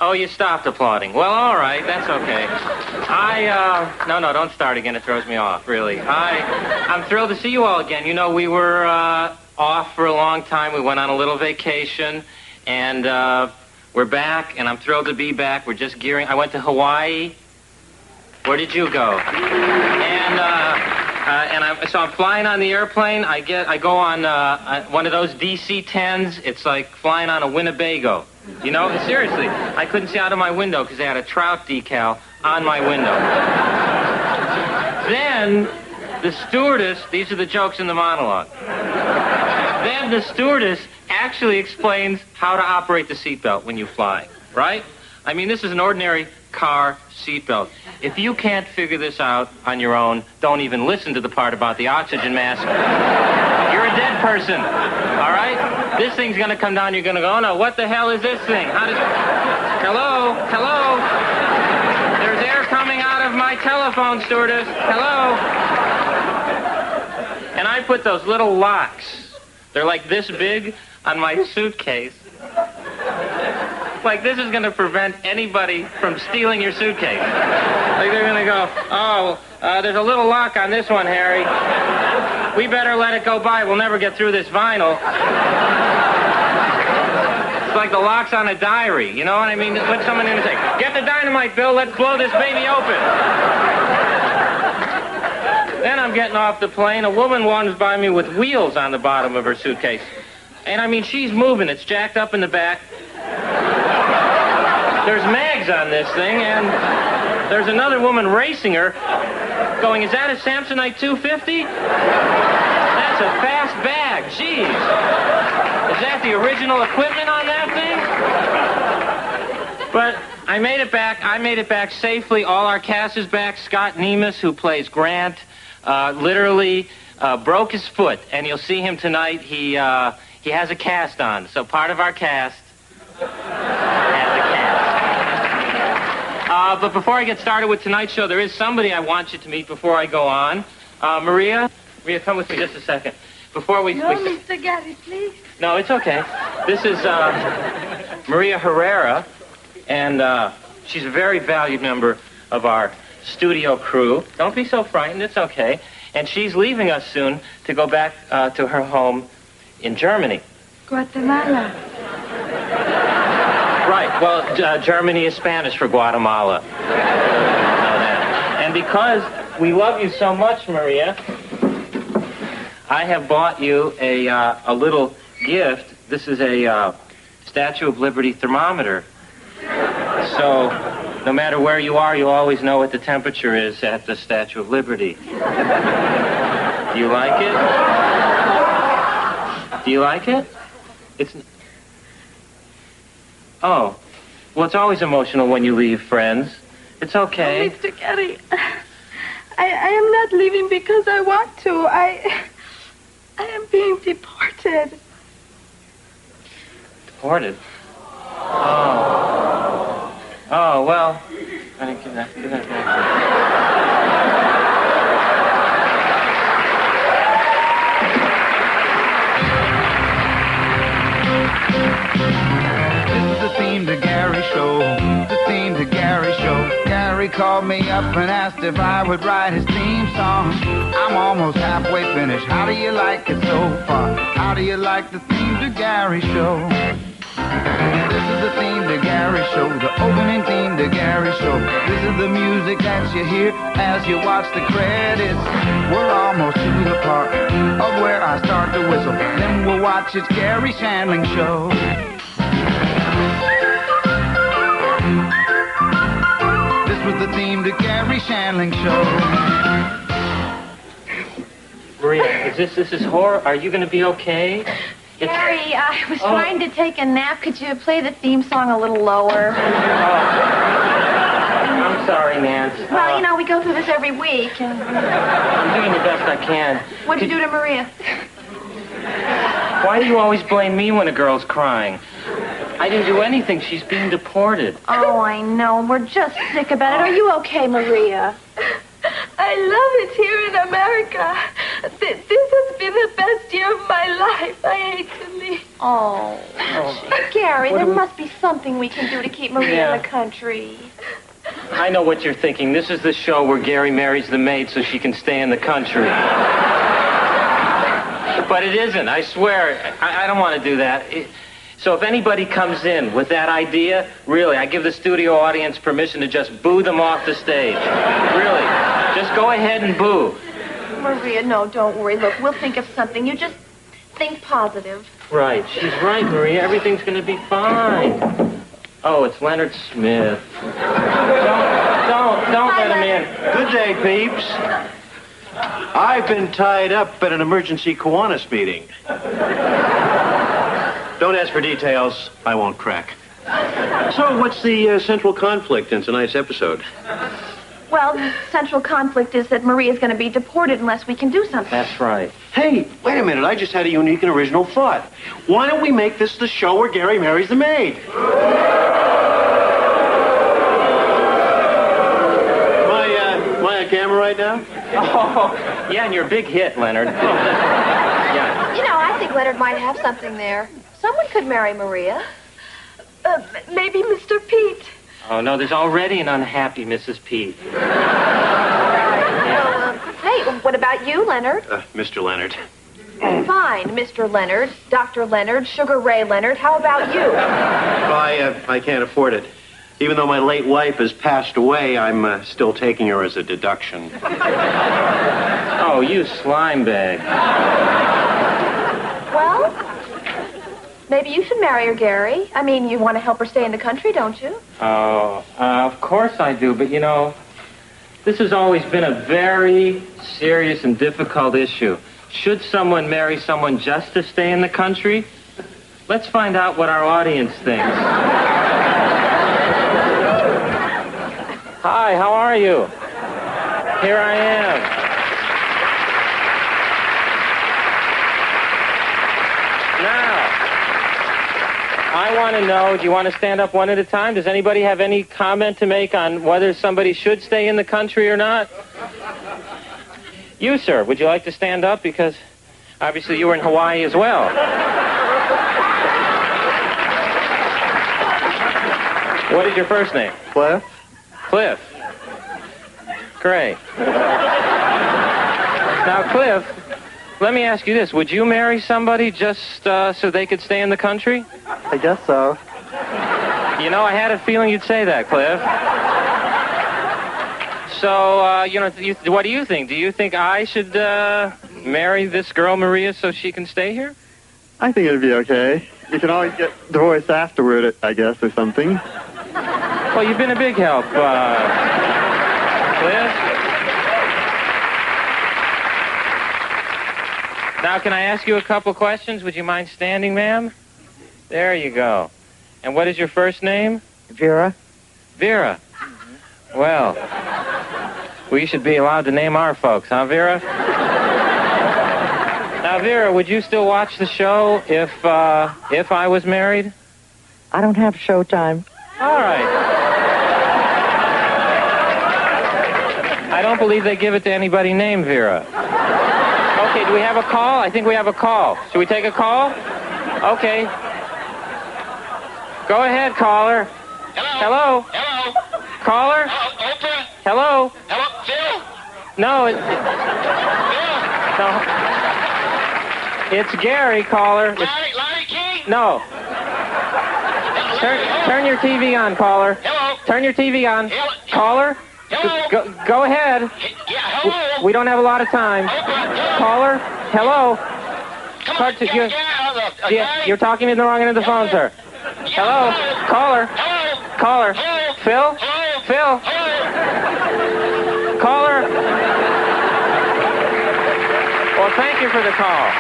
Oh, you stopped applauding. Well, all right, that's okay. No, don't start again. It throws me off, really. I'm thrilled to see you all again. You know, we were off for a long time. We went on a little vacation, and we're back, and I'm thrilled to be back. We're just gearing. I went to Hawaii. Where did you go? So I'm flying on the airplane. I go on one of those DC-10s. It's like flying on a Winnebago. You know, seriously, I couldn't see out of my window because they had a trout decal on my window. Then the stewardess, these are the jokes in the monologue. Then the stewardess actually explains how to operate the seatbelt when you fly, right? I mean, this is an ordinary car seatbelt. If you can't figure this out on your own, don't even listen to the part about the oxygen mask. You're a dead person, all right? This thing's going to come down. You're going to go, oh, no, what the hell is this thing? Hello? There's air coming out of my telephone, stewardess. Hello? And I put those little locks. They're like this big on my suitcase. Like, this is going to prevent anybody from stealing your suitcase. Like, they're going to go, there's a little lock on this one, Harry. We better let it go by. We'll never get through this vinyl. It's like the locks on a diary. You know what I mean? Put someone in and say, get the dynamite, Bill. Let's blow this baby open. Then I'm getting off the plane. A woman wanders by me with wheels on the bottom of her suitcase. And, I mean, she's moving. It's jacked up in the back. There's mags on this thing, and there's another woman racing her, going, is that a Samsonite 250? That's a fast bag, jeez. Is that the original equipment on that thing? But I made it back safely. All our cast is back. Scott Nemus, who plays Grant, literally broke his foot, and you'll see him tonight. He has a cast on, so part of our cast has a cast. But before I get started with tonight's show, there is somebody I want you to meet before I go on. Maria, come with me just a second. Before we... No, Mr. Garry, please. No, it's okay. This is Maria Herrera, and she's a very valued member of our studio crew. Don't be so frightened, it's okay. And she's leaving us soon to go back to her home in Germany. Guatemala. Right, well, Germany is Spanish for Guatemala. And because we love you so much, Maria, I have bought you a little gift. This is a Statue of Liberty thermometer. So, no matter where you are, you'll always know what the temperature is at the Statue of Liberty. Do you like it? Do you like it? It's... Oh, well, it's always emotional when you leave friends. It's okay. Oh, Mr. Garry, I am not leaving because I want to. I am being deported. Deported? Oh, well. Give that back. The Garry Show, the theme to Garry Show. Garry called me up and asked if I would write his theme song. I'm almost halfway finished. How do you like it so far? How do you like the theme to Garry Show? This is the theme to Garry Show, the opening theme to Garry Show. This is the music that you hear as you watch the credits. We're almost to the part of where I start to whistle. Then we'll watch It's Garry Shandling Show. This was the theme to Garry Shandling Show. Maria, this is horror. Are you going to be okay? Garry, I was trying to take a nap. Could you play the theme song a little lower? I'm sorry, Nance. Well, you know, we go through this every week. And... I'm doing the best I can. What'd you do to Maria? Why do you always blame me when a girl's crying? I didn't do anything. She's being deported. Oh, I know. We're just sick about it. Are you okay, Maria? I love it here in America. This has been the best year of my life. I hate to leave. Oh, Gary, there must be something we can do to keep Maria in the country. I know what you're thinking. This is the show where Gary marries the maid so she can stay in the country. But it isn't, I swear. I don't want to do that. So if anybody comes in with that idea, really, I give the studio audience permission to just boo them off the stage. Really. Just go ahead and boo. Maria, no, don't worry. Look, we'll think of something. You just think positive. Right. She's right, Maria. Everything's going to be fine. Oh, it's Leonard Smith. Don't let him in. Good day, peeps. I've been tied up at an emergency Kiwanis meeting. Don't ask for details. I won't crack. So, what's the central conflict in tonight's episode? Well, the central conflict is that Maria's going to be deported unless we can do something. That's right. Hey, wait a minute. I just had a unique and original thought. Why don't we make this the show where Gary marries the maid? Am I on camera right now? Oh, yeah, and you're a big hit, Leonard. Yeah. You know, I think Leonard might have something there. Someone could marry Maria. Maybe Mr. Pete. Oh, no, there's already an unhappy Mrs. Pete. Well, hey, what about you, Leonard? Mr. Leonard. Fine, Mr. Leonard, Dr. Leonard, Sugar Ray Leonard. How about you? I can't afford it. Even though my late wife has passed away, I'm still taking her as a deduction. Oh, you slime bag. Well, maybe you should marry her, Gary. I mean, you want to help her stay in the country, don't you? Oh, of course I do, but you know, this has always been a very serious and difficult issue. Should someone marry someone just to stay in the country? Let's find out what our audience thinks. Hi, how are you? Here I am. Now, I want to know, do you want to stand up one at a time? Does anybody have any comment to make on whether somebody should stay in the country or not? You, sir, would you like to stand up? Because obviously you were in Hawaii as well. What is your first name? Cliff? Cliff. Great. Now, Cliff, let me ask you this. Would you marry somebody just so they could stay in the country? I guess so. You know, I had a feeling you'd say that, Cliff. So, you know, what do you think? Do you think I should marry this girl, Maria, so she can stay here? I think it'd be okay. You can always get divorced afterward, I guess, or something. Well, you've been a big help, Cliff. Now, can I ask you a couple questions? Would you mind standing, ma'am? There you go. And what is your first name? Vera? Vera. Well, we should be allowed to name our folks, huh, Vera? Now, Vera, would you still watch the show if I was married? I don't have showtime. All right. I don't believe they give it to anybody named Vera. Okay, do we have a call? I think we have a call. Should we take a call? Okay. Go ahead, caller. Hello. Hello? Hello. Caller? Hello, Oprah. Hello? Hello, Phil. No, Phil. no. It's Gary, caller. Larry King. No. Turn your TV on, caller. Hello. Turn your TV on. Hello. Caller? Hello. Go ahead. Yeah, hello. We don't have a lot of time. Oprah. Caller? Hello? Come Hard on, to- get you're- out of the Yeah, you're talking to the wrong end of the phone, sir. Hello? Caller? Hello. Caller? Hello. Phil? Hello. Phil? Hello. Caller? Well, thank you for the call.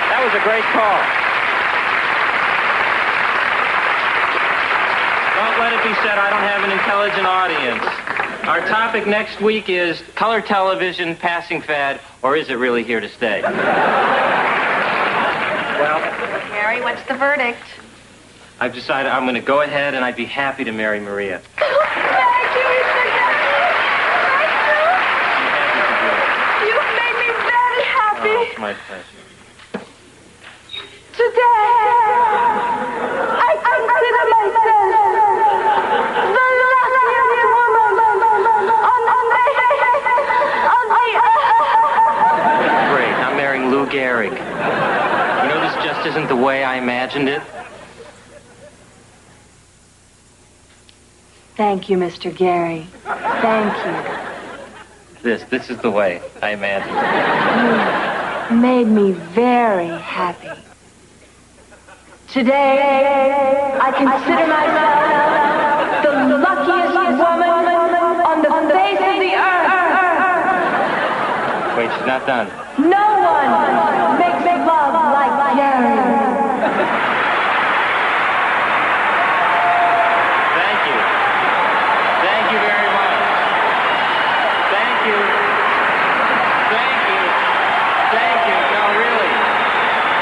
That was a great call. Don't let it be said I don't have an intelligent audience. Our topic next week is color television, passing fad, or is it really here to stay? Well, Gary, what's the verdict? I've decided I'm going to go ahead and I'd be happy to marry Maria. Thank you, Mr. Gary. Thank you. My pleasure. Today, I consider myself the luckiest woman on the earth. Great. I'm marrying Lou Gehrig. You know, this just isn't the way I imagined it. Thank you, Mr. Garry. Thank you. This is the way I imagined it. You made me very happy. Today, I consider myself the luckiest woman on the face of the earth. Wait, she's not done. No one makes love like Garry. Thank you. Thank you very much. Thank you. Thank you. Thank you. No, really.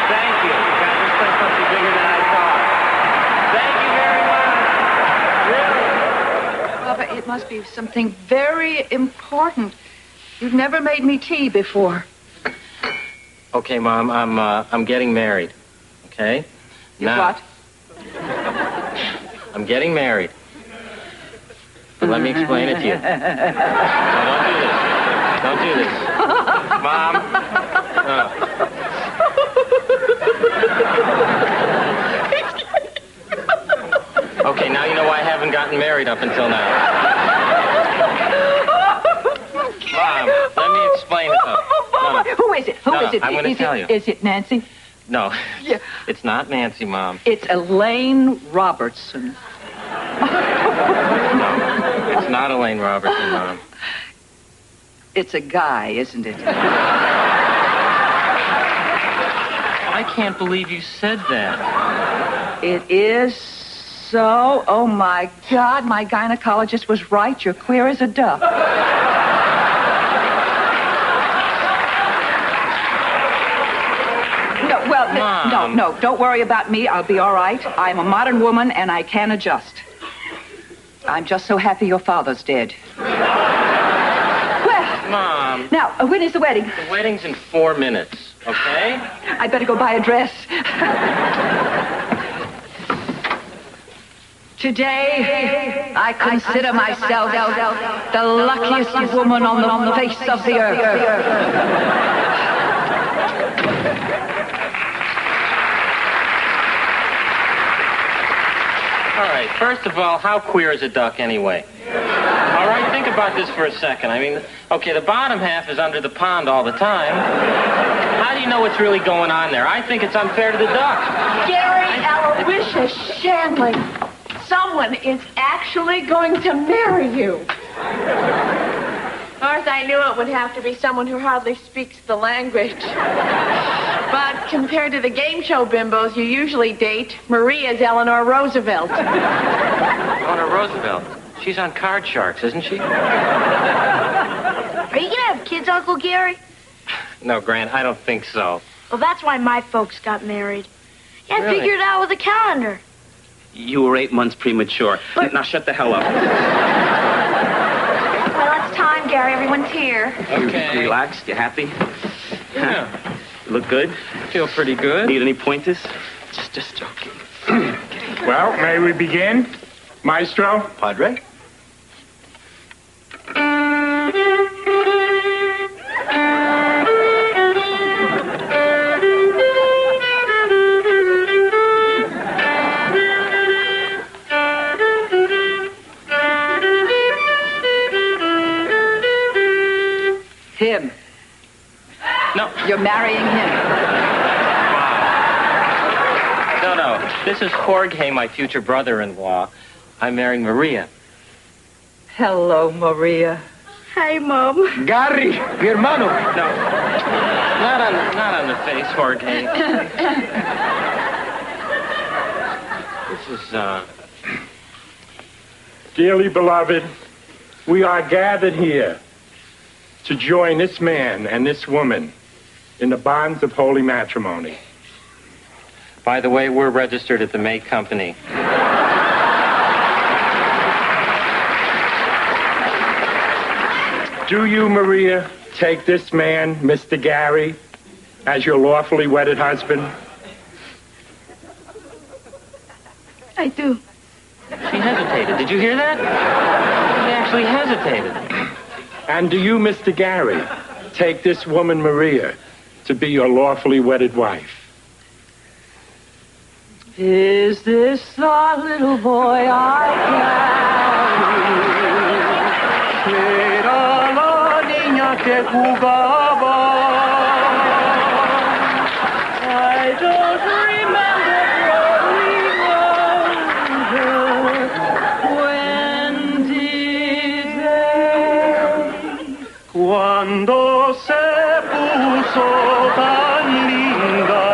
Thank you. God, this place must be bigger than I thought. Thank you very much. Really. Papa, it must be something very important. You've never made me tea before. Okay, Mom, I'm getting married. Okay? What? I'm getting married. But let me explain it to you. No, don't do this. Don't do this. Mom. Okay, now you know why I haven't gotten married up until now. Mom, let me explain it. No. Who is it? Who No, is it? I'm gonna Is tell it- you. Is it Nancy? No. Yeah. It's not Nancy, Mom. It's Elaine Robertson. No. It's not Elaine Robertson, Mom. It's a guy, isn't it? I can't believe you said that. It is so. Oh, my God. My gynecologist was right. You're queer as a duck. Mom. No, don't worry about me. I'll be all right. I'm a modern woman, and I can adjust. I'm just so happy your father's dead. Well, Mom. now, when is the wedding? The wedding's in 4 minutes, okay? I'd better go buy a dress. Today, I consider myself the luckiest woman on the face of the earth. All right, first of all, how queer is a duck anyway? All right, think about this for a second. I mean, okay, the bottom half is under the pond all the time. How do you know what's really going on there? I think it's unfair to the duck. Garry Aloysius Shandling, someone is actually going to marry you. Of course, I knew it would have to be someone who hardly speaks the language. But compared to the game show bimbos you usually date, Maria's Eleanor Roosevelt. Eleanor Roosevelt. She's on Card Sharks, isn't she? Are you going to have kids, Uncle Garry? No, Grant, I don't think so. Well, that's why my folks got married. Yeah, I Really? figured it out with a calendar. You were 8 months premature. Now shut the hell up. Well, it's time, Garry. Everyone's here. Okay. You relaxed? You happy? Yeah. You look good? Feel pretty good. Need any pointers? Just joking. Well, may we begin? Maestro? Padre? Him. No. You're marrying him. No. This is Jorge, my future brother-in-law. I'm marrying Maria. Hello, Maria. Hi, Mom. Garry, mi hermano. No. Not on the face, Jorge. This is, Dearly beloved, we are gathered here to join this man and this woman in the bonds of holy matrimony. by the way, we're registered at the May Company. Do you, Maria, take this man, Mr. Garry, as your lawfully wedded husband? I do. She hesitated. Did you hear that? She actually hesitated. And do you, Mr. Garry, take this woman, Maria, to be your lawfully wedded wife? Is this the little boy I carry? Era la niña que jugaba. I don't remember growing older. When did they? Cuando se puso tan linda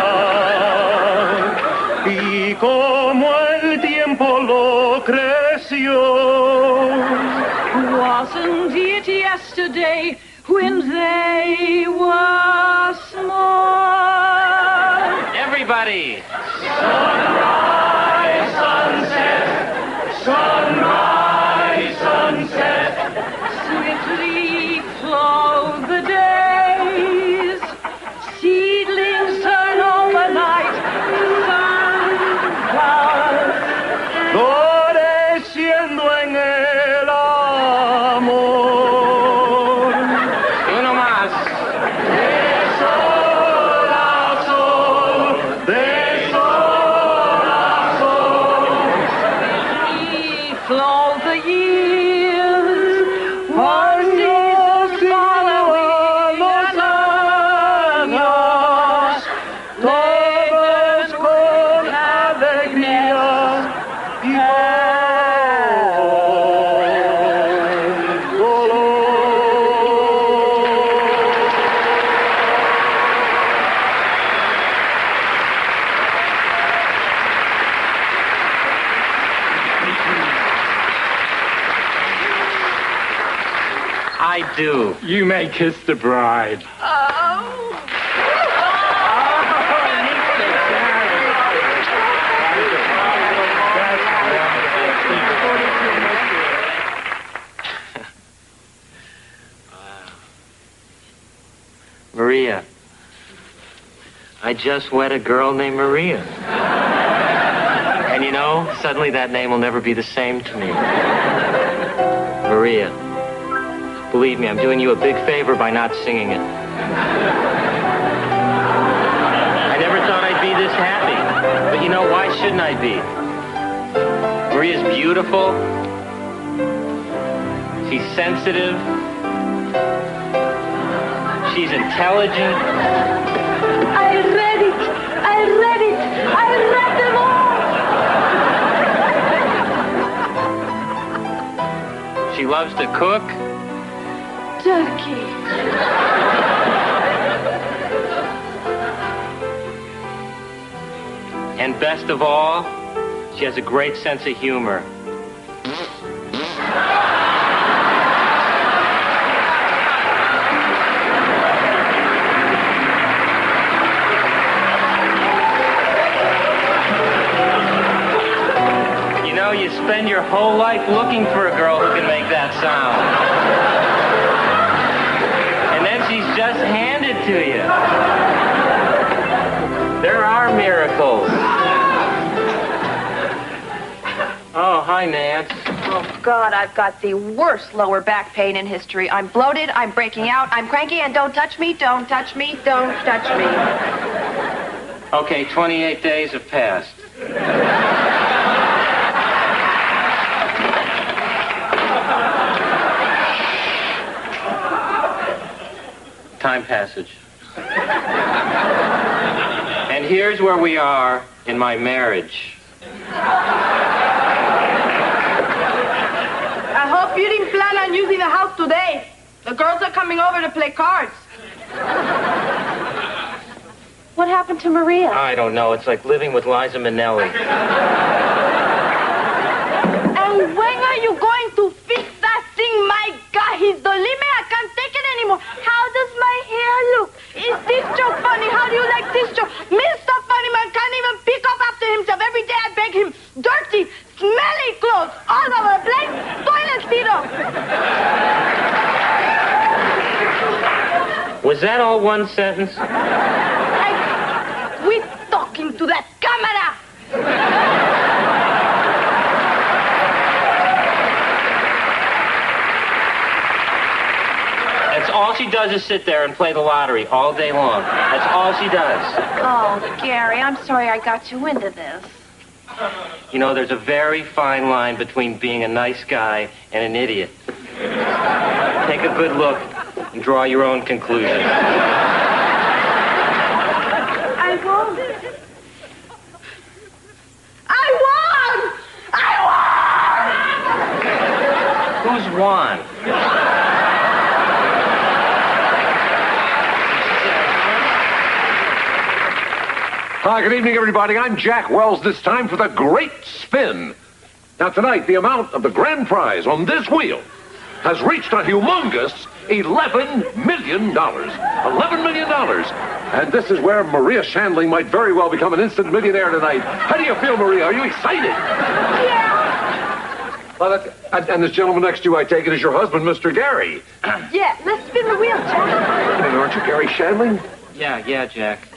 y como el tiempo lo creció. Wasn't it yesterday when they were small? Everybody. Sunrise, sunset, sunrise, sunset. Swiftly flow the days. Seedlings turn overnight to sunflowers. Floreciendo en el amor. Uno más. De sol a sol, de sol a sol. Swiftly flow the years. One season following another. Todos con alegría y con dolor. I do. You may kiss the bride. Maria. I just wed a girl named Maria. And you know, suddenly that name will never be the same to me. Maria. Believe me, I'm doing you a big favor by not singing it. I never thought I'd be this happy. But you know, why shouldn't I be? Maria's beautiful. She's sensitive. She's intelligent. I read it. I read it. I read them all. She loves to cook. Turkey. And best of all, she has a great sense of humor. You know, you spend your whole life looking for a girl who can make that sound. And then she's just handed to you. There are miracles. Oh, hi, Nance. Oh, God, I've got the worst lower back pain in history. I'm bloated, I'm breaking out, I'm cranky, and don't touch me, don't touch me, don't touch me. Okay, 28 days have passed. Time passage. And here's where we are in my marriage. I hope you didn't plan on using the house today. The girls are coming over to play cards. What happened to Maria? I don't know. It's like living with Liza Minnelli. And when are you going to fix that thing? My God, he's the limit. I can't take it anymore. How does my hair look? Is this joke funny? How do you like this joke? Mr. Funnyman can't even pick up after himself. Every day I beg him. Dirty, smelly clothes all over the place. Toilet seat up. Was that all one sentence? does is sit there and play the lottery all day long. That's all she does. Oh, Gary, I'm sorry I got you into this. You know, there's a very fine line between being a nice guy and an idiot. Take a good look and draw your own conclusions. I won! I won! Who's won? Hi, good evening, everybody. I'm Jack Wells, this time for the Great Spin. Now, tonight, the amount of the grand prize on this wheel has reached a humongous $11 million. $11 million. And this is where Maria Shandling might very well become an instant millionaire tonight. How do you feel, Maria? Are you excited? Yeah! Well, and this gentleman next to you, I take it, is your husband, Mr. Gary. Yeah, let's spin the wheel, Jack. Aren't you Garry Shandling? Yeah, Jack.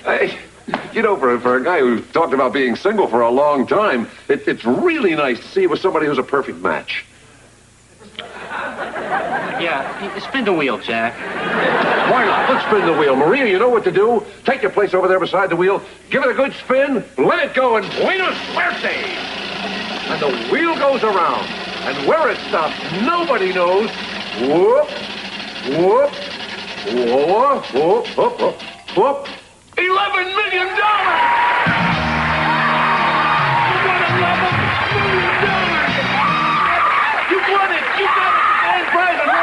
You know, for a guy who talked about being single for a long time, it's really nice to see you with somebody who's a perfect match. Yeah, spin the wheel, Jack. Why not? Let's spin the wheel. Maria, you know what to do. Take your place over there beside the wheel. Give it a good spin. Let it go, and buena suerte. And the wheel goes around. And where it stops, nobody knows. Whoop, whoop, whoop, whoop, whoop, whoop, whoop. $11 million! You won $11 million! You won it! You got it! The grand prize, $11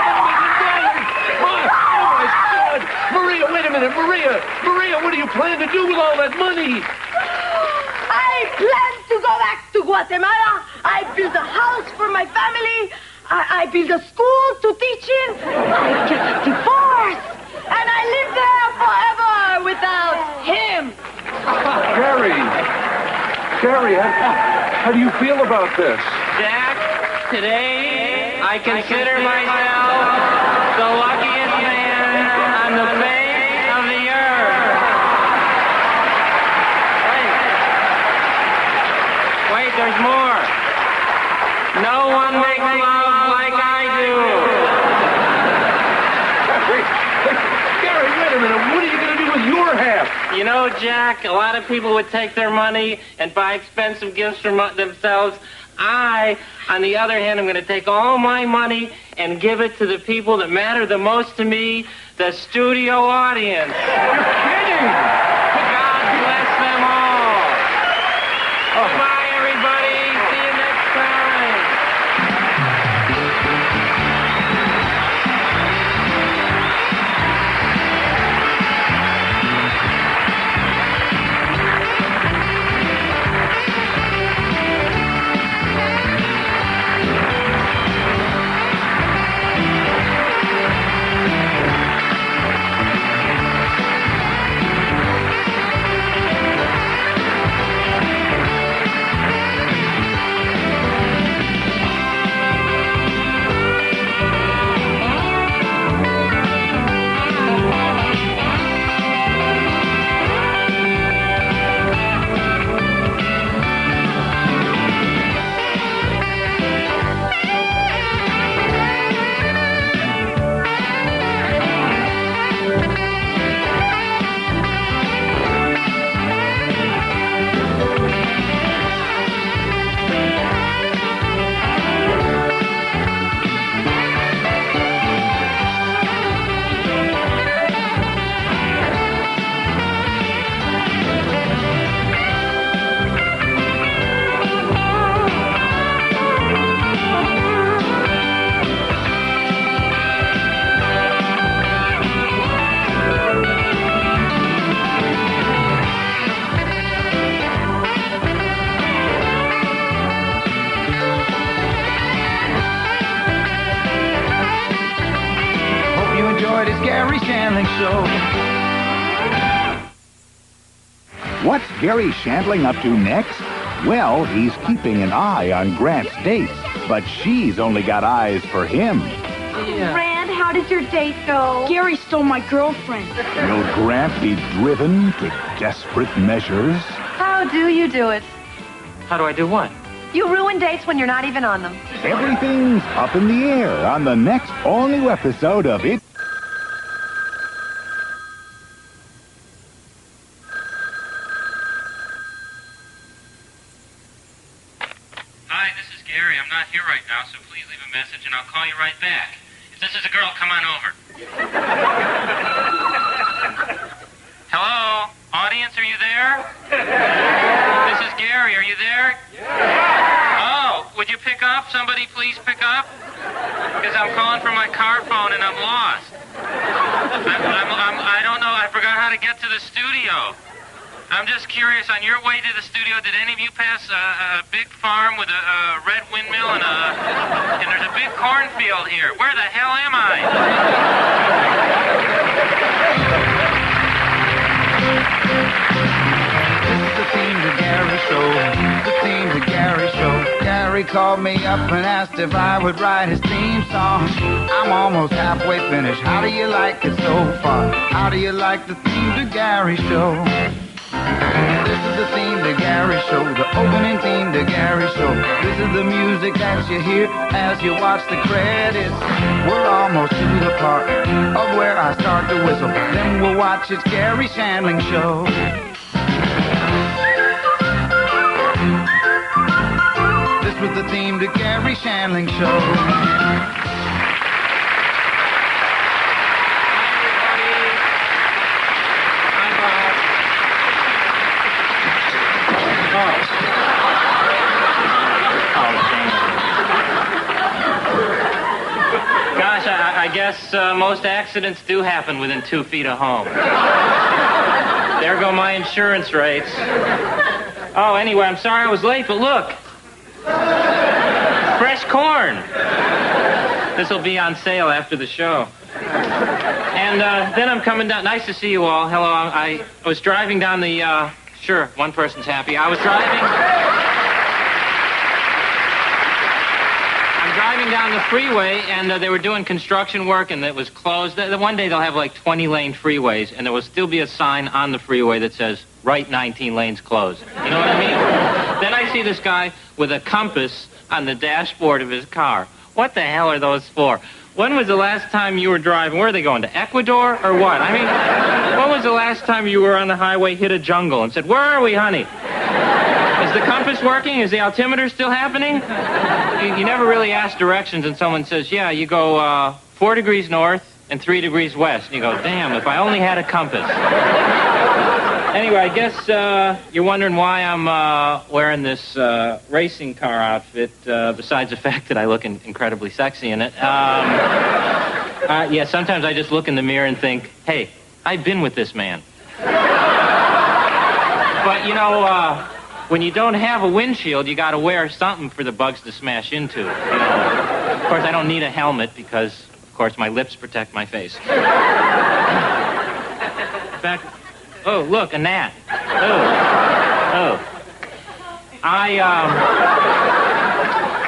million! Oh my God! Maria, wait a minute! Maria, what do you plan to do with all that money? I plan to go back to Guatemala. I build a house for my family. I build a school to teach in. I get a divorce. And I live there forever without him. Gary, how do you feel about this? Jack, today I consider myself the luckiest man on the face of the earth. Wait, there's more. No one makes love like I do. Gary, wait a minute. What are you going to do with your half? You know, Jack, a lot of people would take their money and buy expensive gifts for themselves. I, on the other hand, am going to take all my money and give it to the people that matter the most to me, the studio audience. You're kidding! God bless them all. Goodbye, everybody. See you next time. This Garry Shandling Show. What's Garry Shandling up to next? Well, he's keeping an eye on Grant's dates, but she's only got eyes for him. Rand, how did your date go? Gary stole my girlfriend. Will Grant be driven to desperate measures? How do you do it? How do I do what? You ruin dates when you're not even on them. Everything's up in the air on the next all-new episode of It Hi, this is Gary. I'm not here right now, so please leave a message and I'll call you right back. If this is a girl, come on over. Hello? Audience, are you there? This is Gary. Are you there? Oh, would you pick up? Somebody please pick up? Because I'm calling from my car phone and I'm lost. I don't know. I forgot how to get to the studio. I'm just curious, on your way to the studio, did any of you pass a big farm with a red windmill and there's a big cornfield here? Where the hell am I? This is the theme to Gary Show. The theme to Gary Show. Gary called me up and asked if I would write his theme song. I'm almost halfway finished. How do you like it so far? How do you like the theme to Gary Show? This is the theme to Gary Show, the opening theme to Gary Show. This is the music that you hear as you watch the credits. We're almost to the part of where I start to whistle. Then we'll watch It's Garry Shandling Show. This was the theme to Garry Shandling Show. Gosh, I guess most accidents do happen within 2 feet of home. There go my insurance rates. Oh, anyway, I'm sorry I was late, but look. Fresh corn. This will be on sale after the show. And then I'm coming down. Nice to see you all. Hello, I was driving down the... Sure, one person's happy. I'm driving down the freeway, and they were doing construction work, and it was closed. One day they'll have like 20-lane freeways, and there will still be a sign on the freeway that says, right 19 lanes closed. You know what I mean? Then I see this guy with a compass on the dashboard of his car. What the hell are those for? When was the last time you were driving? Where are they going, to Ecuador or what? I mean, when was the last time you were on the highway, hit a jungle, and said, where are we, honey? Is the compass working? Is the altimeter still happening? You never really ask directions, and someone says, yeah, you go 4 degrees north and 3 degrees west. And you go, damn, if I only had a compass. Anyway, I guess you're wondering why I'm wearing this racing car outfit, besides the fact that I look incredibly sexy in it. Yeah, sometimes I just look in the mirror and think, hey, I've been with this man. But, you know, when you don't have a windshield, you got to wear something for the bugs to smash into. You know? Of course, I don't need a helmet because, of course, my lips protect my face. In fact... Oh, look, a gnat. Oh.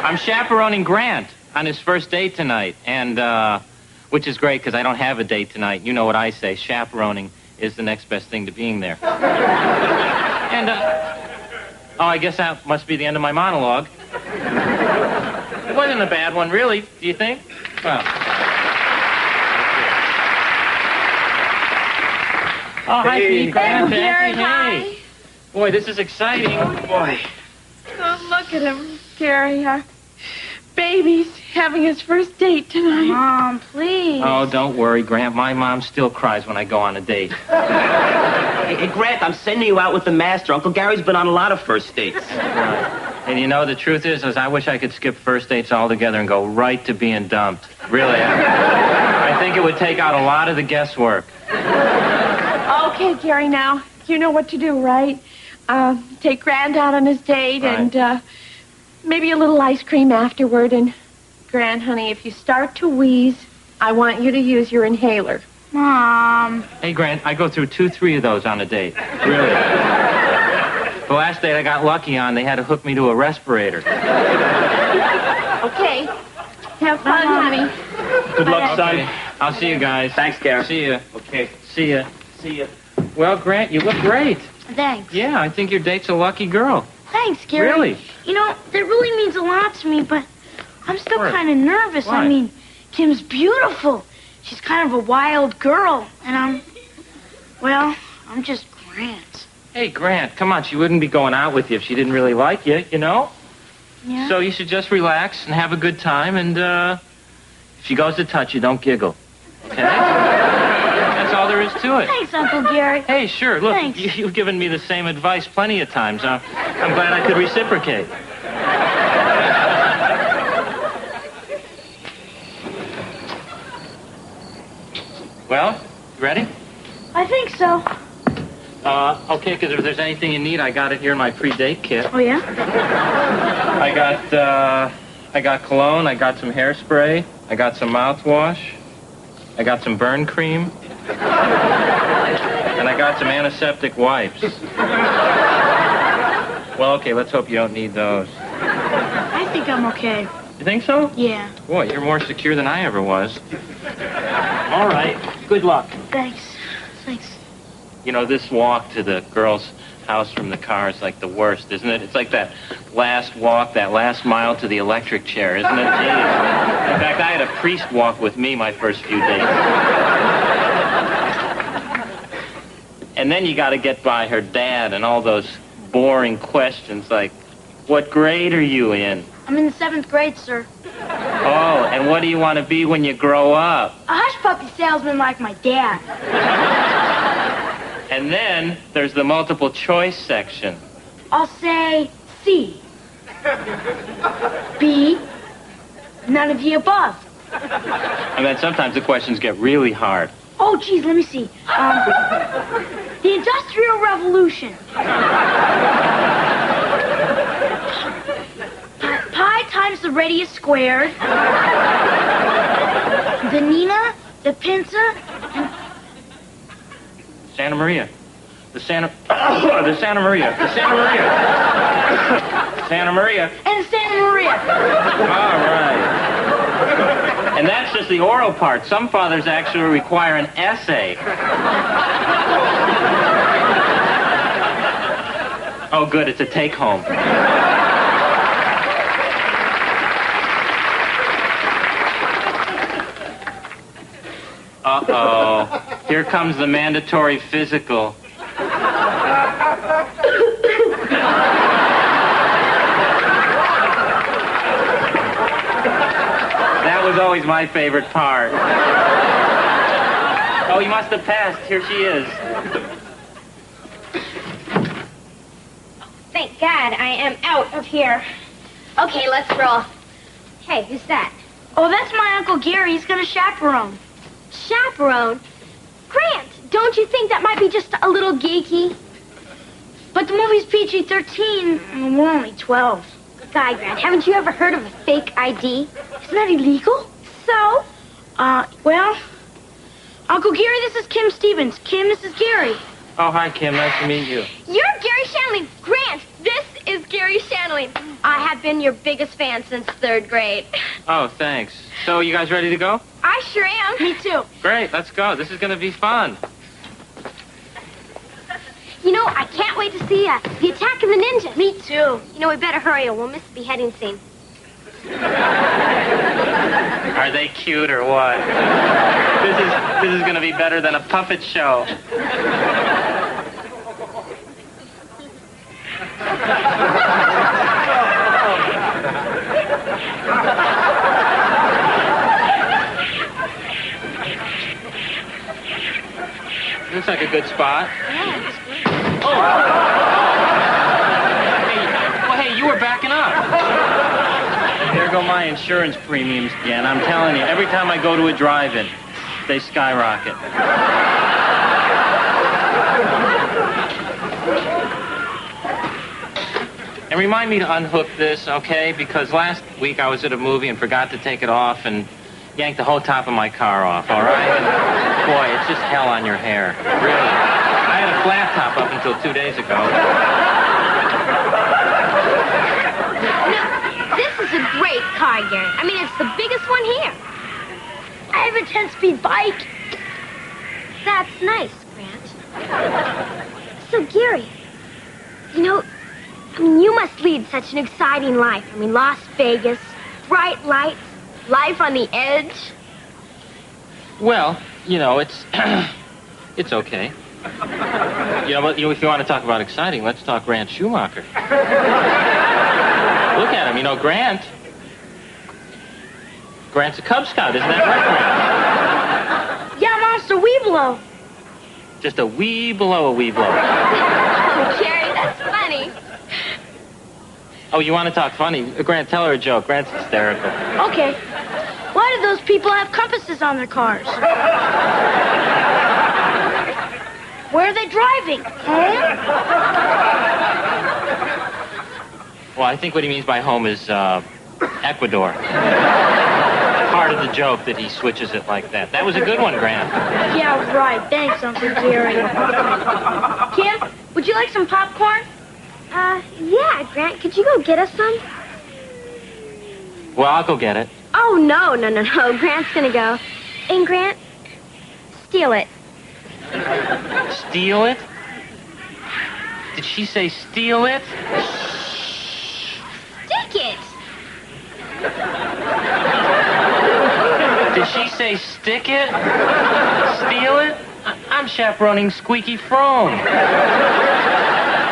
I'm chaperoning Grant on his first date tonight, and, which is great because I don't have a date tonight. You know what I say, chaperoning is the next best thing to being there. And, oh, I guess that must be the end of my monologue. It wasn't a bad one, really, do you think? Well... Oh, hi, Pete. Hello, Gary. Hi. Boy, this is exciting. Boy. Oh, look at him, Gary. Our baby's having his first date tonight. Mom, please. Oh, don't worry, Grant. My mom still cries when I go on a date. Hey, Grant, I'm sending you out with the master. Uncle Gary's been on a lot of first dates. And you know, the truth is I wish I could skip first dates altogether and go right to being dumped. Really. I think it would take out a lot of the guesswork. Okay, Gary, now, you know what to do, right? Take Grant out on his date, right. And maybe a little ice cream afterward. And, Grant, honey, if you start to wheeze, I want you to use your inhaler. Mom. Hey, Grant, I go through 2-3 of those on a date. Really. The last date I got lucky on, they had to hook me to a respirator. Okay. Have fun, honey. Good luck, son. I'll see you guys. Thanks, Gary. See ya. Okay. See ya. See ya. Well, Grant, you look great. Thanks. Yeah, I think your date's a lucky girl. Thanks, Gary. Really? You know, that really means a lot to me, but I'm still Why? kind of nervous. Why? I mean, Kim's beautiful. She's kind of a wild girl, and I'm just Grant. Hey, Grant, come on. She wouldn't be going out with you if she didn't really like you, you know? Yeah? So you should just relax and have a good time, and if she goes to touch you, don't giggle. Okay? That's all there is to it. Thanks, Uncle Gary. Hey, sure. Look, Thanks. you've given me the same advice plenty of times. I'm glad I could reciprocate. Well, you ready? I think so. Okay, because if there's anything you need, I got it here in my pre-date kit. Oh, yeah? I got cologne, I got some hairspray, I got some mouthwash, I got some burn cream, and I got some antiseptic wipes. Well, okay, let's hope you don't need those. I think I'm okay. You think so? Yeah. Boy, you're more secure than I ever was. All right, good luck. Thanks. Thanks. You know, this walk to the girl's house from the car is like the worst, isn't it? It's like that last walk, that last mile to the electric chair, isn't it? Jeez. In fact, I had a priest walk with me my first few days. And then you got to get by her dad and all those boring questions like, what grade are you in? I'm in the 7th grade, sir. Oh, and what do you want to be when you grow up? A hush puppy salesman like my dad. And then there's the multiple choice section. I'll say C. B. None of the above. And then sometimes the questions get really hard. Oh, geez, let me see. The Industrial Revolution. Pi times the radius squared. The Nina, the Pinta, and... Santa Maria. The Santa Maria. The Santa Maria. Santa Maria. And Santa Maria. All right. And that's just the oral part. Some fathers actually require an essay. Oh, good. It's a take-home. Uh-oh. Here comes the mandatory physical. That was always my favorite part. Oh, you must have passed. Here she is. Thank God I am out of here. Okay, let's roll. Hey, who's that? Oh, that's my Uncle Gary. He's gonna chaperone. Chaperone? Grant, don't you think that might be just a little geeky? But the movie's PG-13, and we're only 12. Guy, Grant, haven't you ever heard of a fake ID? Isn't that illegal? So? Well, Uncle Gary, this is Kim Stevens. Kim, this is Gary. Oh, hi, Kim. Nice to meet you. You're Garry Shandling. Grant, this is Garry Shandling. I have been your biggest fan since 3rd grade. Oh, thanks. So, you guys ready to go? I sure am. Me too. Great. Let's go. This is going to be fun. You know, I can't wait to see the Attack of the Ninjas. Me too. You know, we better hurry or we'll miss the beheading scene. Are they cute or what? This is going to be better than a puppet show. Looks like a good spot. Yeah. Oh. Hey, you were backing up. There go my insurance premiums again. I'm telling you, every time I go to a drive-in, they skyrocket. And remind me to unhook this, okay? Because last week I was at a movie and forgot to take it off and yanked the whole top of my car off, all right? And boy, it's just hell on your hair. Really. I had a flat top up until 2 days ago. Now, this is a great car, Gary. I mean, it's the biggest one here. I have a 10-speed bike. That's nice, Grant. So, Gary, you know, you must lead such an exciting life. I mean, Las Vegas, bright lights, life on the edge. Well, you know, it's it's okay. You know, but if you want to talk about exciting, let's talk Grant Schumacher. Look at him. you know, Grant's a Cub Scout, isn't that right, Grant? Yeah, Monster Weeblo. Just a wee below a wee blow. Oh, Jerry, that's funny. Oh, you want to talk funny? Grant, tell her a joke. Grant's hysterical. Okay. Why do those people have compasses on their cars? Where are they driving? Home? Well, I think what he means by home is Ecuador. Part of the joke that he switches it like that. That was a good one, Grant. Yeah, right. Thanks, Uncle Gary. Kim, would you like some popcorn? Yeah, Grant, could you go get us some? Well, I'll go get it. Oh, no. Grant's gonna go. And Grant, steal it. Steal it? Did she say steal it? Stick it. Did she say stick it? Steal it? I'm chaperoning Squeaky Frome.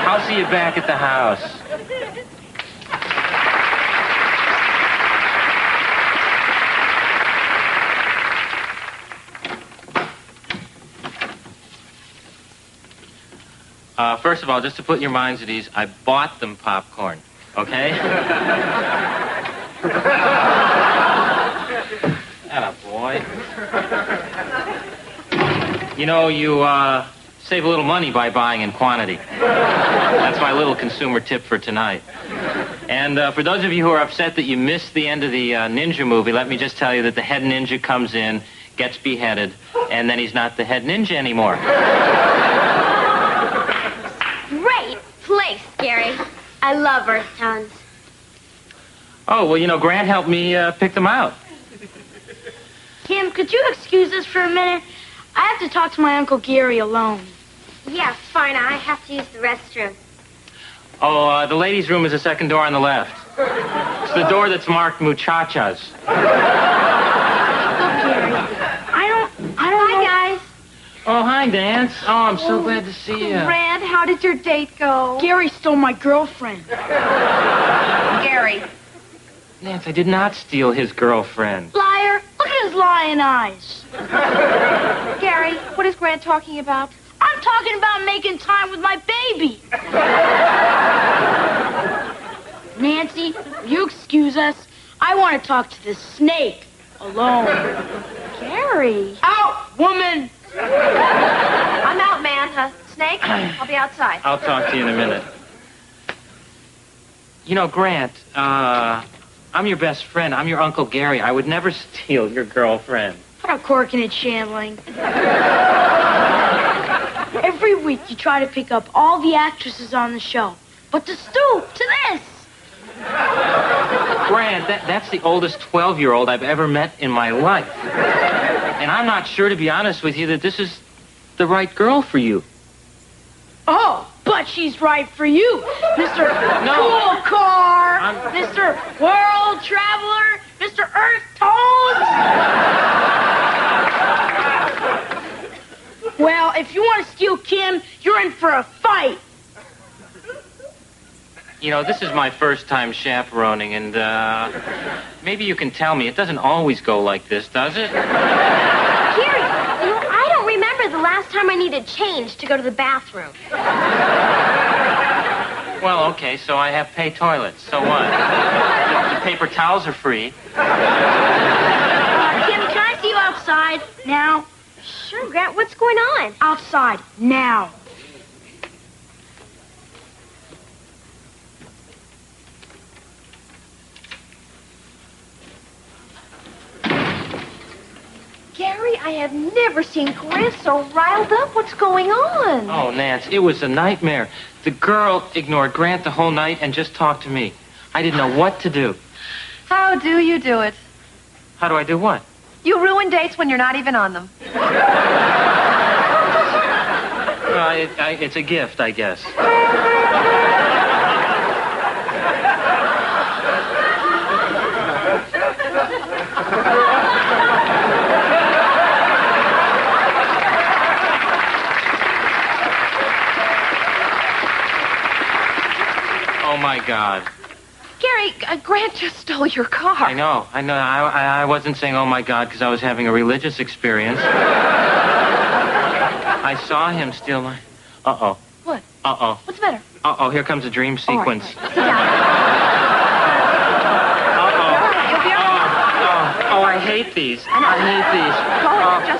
I'll see you back at the house. First of all, just to put your minds at ease, I bought them popcorn, okay? Atta boy. You know, you save a little money by buying in quantity. That's my little consumer tip for tonight. And for those of you who are upset that you missed the end of the ninja movie, let me just tell you that the head ninja comes in, gets beheaded, and then he's not the head ninja anymore. Great place, Gary. I love Earth Towns. Oh, well, you know, Grant helped me pick them out. Kim, could you excuse us for a minute? I have to talk to my Uncle Gary alone. Yeah, fine. I have to use the restroom. Oh, the ladies' room is the second door on the left. It's the door that's marked muchachas. Hi, guys. Oh, hi, Dance. Oh, I'm so glad to see you. Grant, how did your date go? Gary stole my girlfriend. Gary. Nance, I did not steal his girlfriend. Liar. Look at his lying eyes. Gary, what is Grant talking about? I'm talking about making time with my baby. Nancy, will you excuse us? I want to talk to this snake alone. Gary. Out, woman. I'm out, man. Snake, I'll be outside. I'll talk to you in a minute. You know, Grant, I'm your best friend. I'm your Uncle Gary. I would never steal your girlfriend. Put a cork in it, Shandling. Every week you try to pick up all the actresses on the show. But to stoop to this. Grant, that's the oldest 12-year-old I've ever met in my life. And I'm not sure, to be honest with you, that this is the right girl for you. Oh, but she's right for you, Mr. Cool Car, Mr. World Traveler, Mr. Earth Tones. Well, if you want to steal Kim, you're in for a fight. You know, this is my first time chaperoning, and maybe you can tell me, it doesn't always go like this, does it? Gary, you know, I don't remember the last time I needed change to go to the bathroom. Well, okay, so I have pay toilets. So what? The paper towels are free. Kim, can I see you outside now? Sure, Grant. What's going on? Outside now. Gary, I have never seen Grant so riled up. What's going on? Oh, Nance, it was a nightmare. The girl ignored Grant the whole night and just talked to me. I didn't know what to do. How do you do it? How do I do what? You ruin dates when you're not even on them. It's a gift, I guess. Oh, my God. Gary, Grant just stole your car. I know. I wasn't saying, oh, my God, because I was having a religious experience. I saw him steal my... Uh-oh. What? Uh-oh. What's the matter? Uh-oh, here comes a dream sequence. All right. Sit down. Oh, I hate these. I hate these.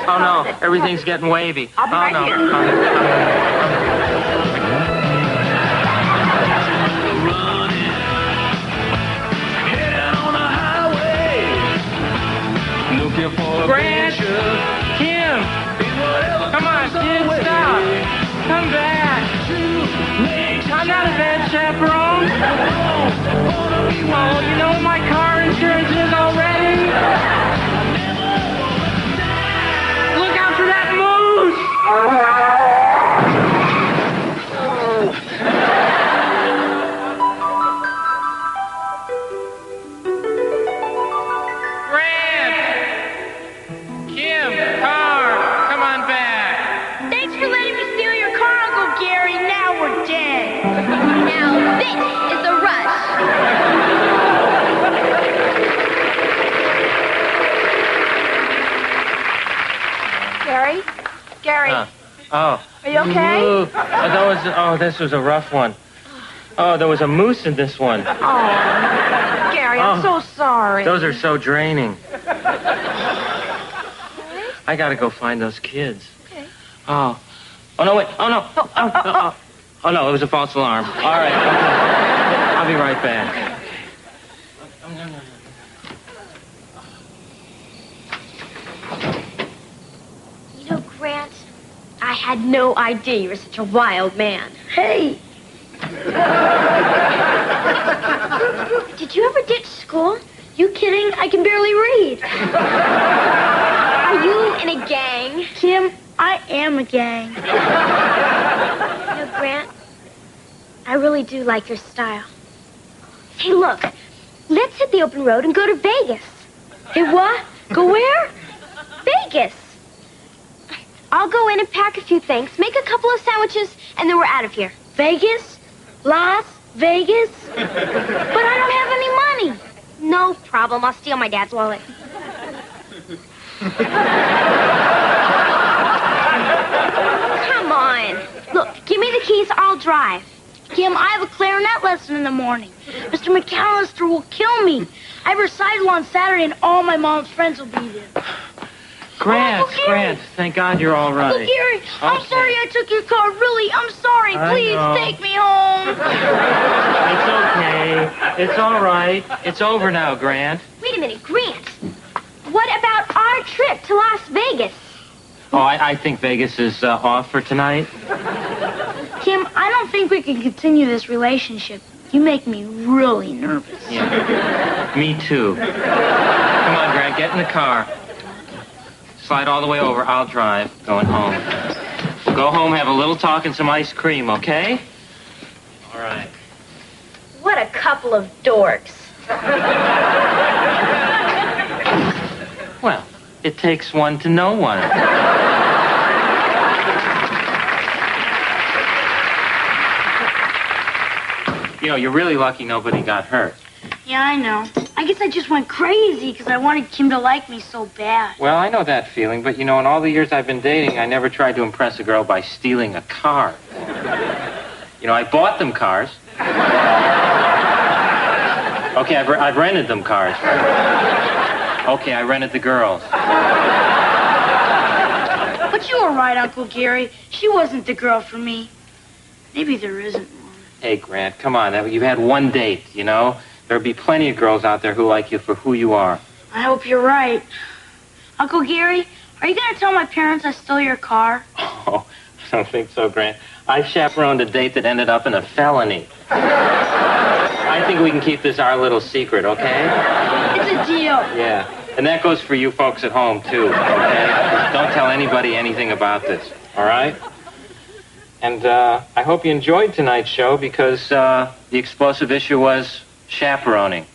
Oh, no. Everything's getting wavy. I'll be right here. Grant! Kim! Come on, Kim, stop! Come back! I'm not a bad chaperone. Oh, you know what my car insurance is already? Look out for that moose! Grant! Kim, car, come on back. Thanks for letting me steal your car, Uncle Gary. Now we're dead. Now this is a rush. Gary? Oh. Are you okay? Ooh. This was a rough one. Oh, there was a moose in this one. Oh, Gary, I'm so sorry. Those are so draining. I gotta go find those kids. Okay. Oh. Oh, no, wait. Oh, no. Oh, no, it was a false alarm. All right. Okay. I'll be right back. You know, Grant, I had no idea you were such a wild man. Hey! Did you ever ditch school? You kidding? I can barely read. Are you in a gang? Kim, I am a gang. You know, Grant, I really do like your style. Hey, look, let's hit the open road and go to Vegas. Hey, what? Go where? Vegas. I'll go in and pack a few things, make a couple of sandwiches, and then we're out of here. Vegas? Las Vegas? But I don't have any money. No problem. I'll steal my dad's wallet. Come on. Look, give me the keys. I'll drive. Kim, I have a clarinet lesson in the morning. Mr. McAllister will kill me. I have recital on Saturday, and all my mom's friends will be there. Grant, thank God you're all right. Uncle Gary, I'm Okay. sorry I took your car. Really, I'm sorry. I Please know. take me home. It's okay. It's all right. It's over now, Grant. Wait a minute, Grant. What about our trip to Las Vegas? Oh, I think Vegas is off for tonight. Kim, I don't think we can continue this relationship. You make me really nervous. Yeah. Me too. Come on, Grant, get in the car. Slide all the way over. I'll drive. Going home. We'll go home, have a little talk and some ice cream, okay? All right. What a couple of dorks. Well, it takes one to know one. You know, you're really lucky nobody got hurt. Yeah, I know. I guess I just went crazy because I wanted Kim to like me so bad. Well, I know that feeling, but you know, in all the years I've been dating, I never tried to impress a girl by stealing a car. You know, I bought them cars. Okay, I've rented them cars. Okay, I rented the girls. But you were right, Uncle Gary. She wasn't the girl for me. Maybe there isn't one. Hey, Grant, come on. You've had one date, you know? There'll be plenty of girls out there who like you for who you are. I hope you're right. Uncle Gary, are you going to tell my parents I stole your car? Oh, I don't think so, Grant. I chaperoned a date that ended up in a felony. I think we can keep this our little secret, okay? It's a deal. Yeah. And that goes for you folks at home, too, okay? Don't tell anybody anything about this, all right? And I hope you enjoyed tonight's show because the explosive issue was chaperoning.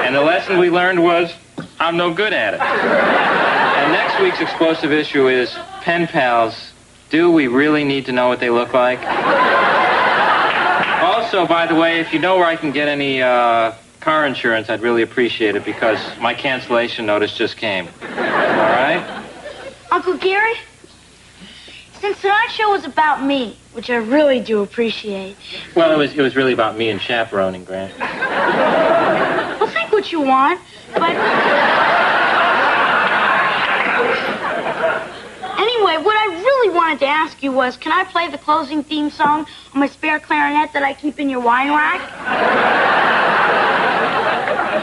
And the lesson we learned was I'm no good at it. And next week's explosive issue is pen pals. Do we really need to know what they look like? Also, Also, by the way, if you know where I can get any car insurance, I'd really appreciate it because my cancellation notice just came. All right? Uncle Gary, since tonight's show was about me, which I really do appreciate. Well, it was really about me and chaperoning, Grant. Well, think what you want, but... Anyway, what I really wanted to ask you was, can I play the closing theme song on my spare clarinet that I keep in your wine rack?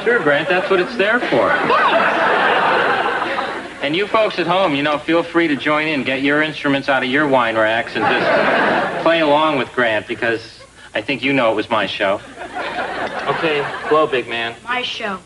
Sure, Grant, that's what it's there for. And you folks at home, feel free to join in. Get your instruments out of your wine racks and just play along with Grant, because I think you know it was my show. Okay, blow, big man. My show.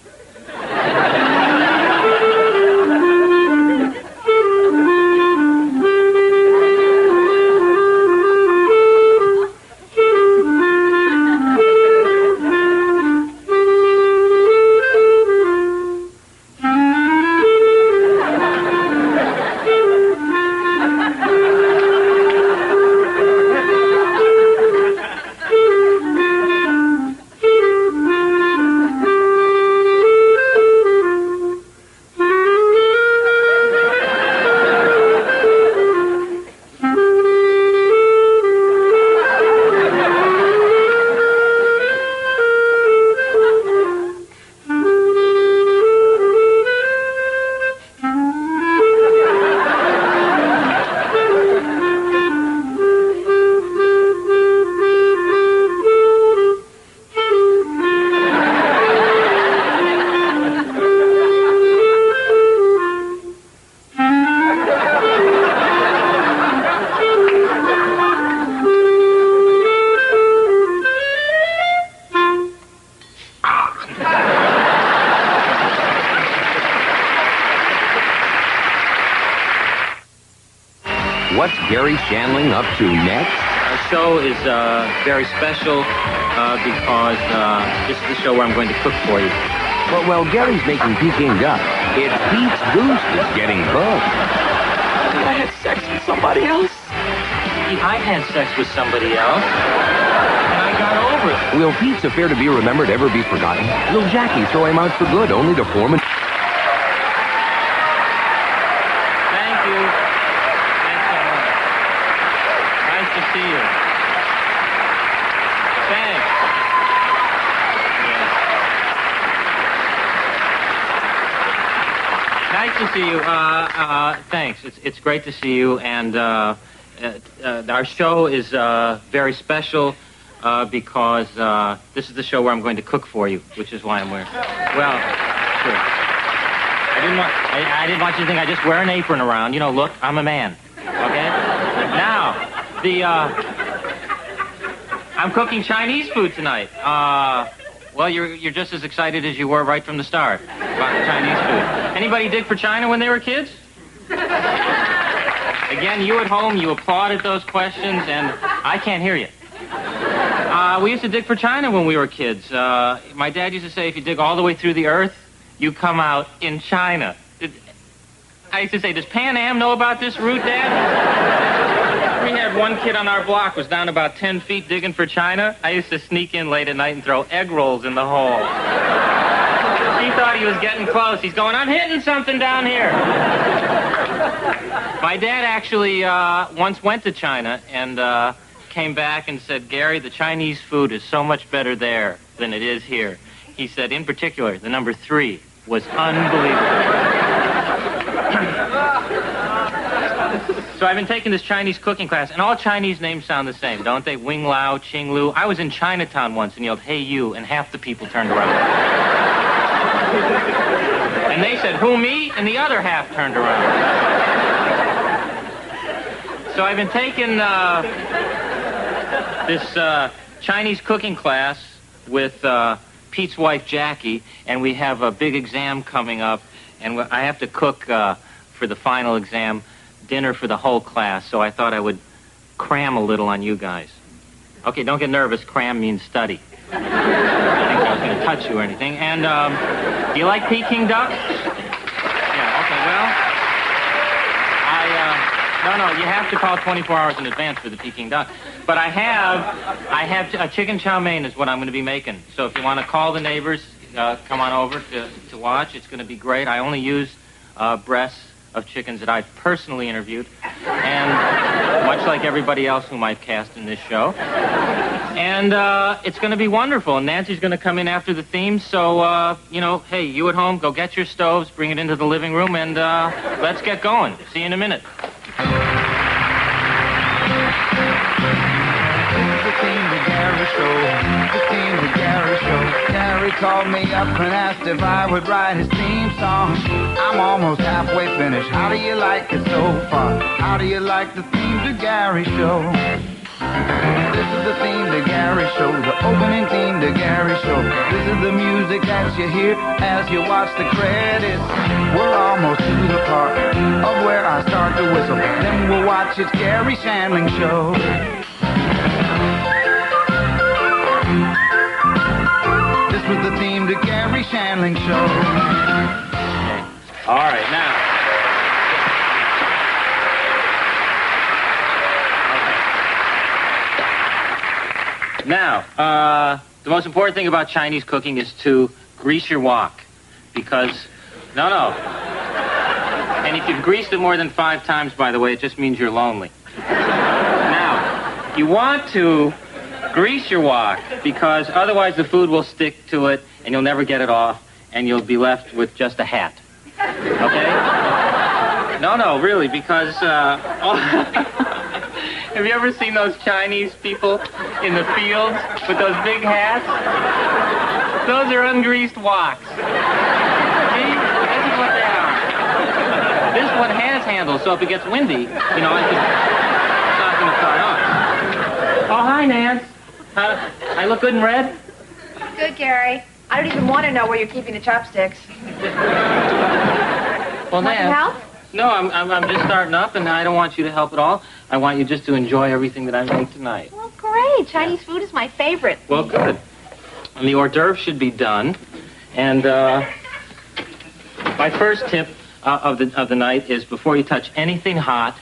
What's Garry Shandling up to next? Our show is very special because this is the show where I'm going to cook for you. But while Gary's making Peking duck, it's Pete's goose that's getting cooked. I had sex with somebody else. I had sex with somebody else, and I got over it. Will Pete's affair to be remembered ever be forgotten? Will Jackie throw him out for good, only to form a... Thank you. Thanks so much. Nice to see you. Thanks. Yeah. Nice to see you. Thanks. It's great to see you, and our show is very special because this is the show where I'm going to cook for you, which is why I'm wearing. Well, sure. I didn't want you to think I just wear an apron around. Look, I'm a man. Okay. Now, I'm cooking Chinese food tonight. Well, you're just as excited as you were right from the start about the Chinese food. Anybody dig for China when they were kids? Again, you at home, you applauded those questions, and I can't hear you. We used to dig for China when we were kids. My dad used to say, if you dig all the way through the earth, you come out in China. I used to say, does Pan Am know about this route, Dad? We had one kid on our block was down about 10 feet digging for China. I used to sneak in late at night and throw egg rolls in the hole. He thought he was getting close. He's going, I'm hitting something down here. My dad actually once went to China and came back and said, Gary, the Chinese food is so much better there than it is here. He said, in particular, the number 3 was unbelievable. So I've been taking this Chinese cooking class, and all Chinese names sound the same, don't they? Wing Lao, Ching Lu. I was in Chinatown once and yelled, hey, you, and half the people turned around. And they said, who, me? And the other half turned around. So I've been taking this Chinese cooking class with Pete's wife, Jackie, and we have a big exam coming up, and I have to cook for the final exam dinner for the whole class, so I thought I would cram a little on you guys. Okay, don't get nervous. Cram means study. I didn't think I was going to touch you or anything. And do you like Peking duck? Yeah, okay, well, No, you have to call 24 hours in advance for the Peking duck. But I have a chicken chow mein is what I'm going to be making. So if you want to call the neighbors, come on over to watch. It's going to be great. I only use breasts of chickens that I've personally interviewed, and much like everybody else whom I've cast in this show. And it's going to be wonderful. And Nancy's going to come in after the theme. So, hey, you at home, go get your stoves, bring it into the living room, and let's get going. See you in a minute. Garry called me up and asked if I would write his theme song. I'm almost halfway finished. How do you like it so far? How do you like the theme to Garry Show? This is the theme to Garry Show, the opening theme to Garry Show. This is the music that you hear as you watch the credits. We're almost to the part of where I start to whistle. Then we'll watch It's Garry Shandling Show. This was the theme to Garry Shandling Show. Okay. All right, now. Now, the most important thing about Chinese cooking is to grease your wok. Because, no. And if you've greased it more than 5 times, by the way, it just means you're lonely. Now, you want to grease your wok because otherwise the food will stick to it and you'll never get it off and you'll be left with just a hat. Okay? No, really, because... Have you ever seen those Chinese people in the fields with those big hats? Those are ungreased woks. See? This is what they are. This one has handles, so if it gets windy, it's not going to fly off. Oh, hi, Nance. I look good in red? Good, Garry. I don't even want to know where you're keeping the chopsticks. Well, Want some help? No, I'm just starting up, and I don't want you to help at all. I want you just to enjoy everything that I make tonight. Well, great. Chinese food is my favorite. Well, good. And the hors d'oeuvres should be done. And my first tip of the night is before you touch anything hot,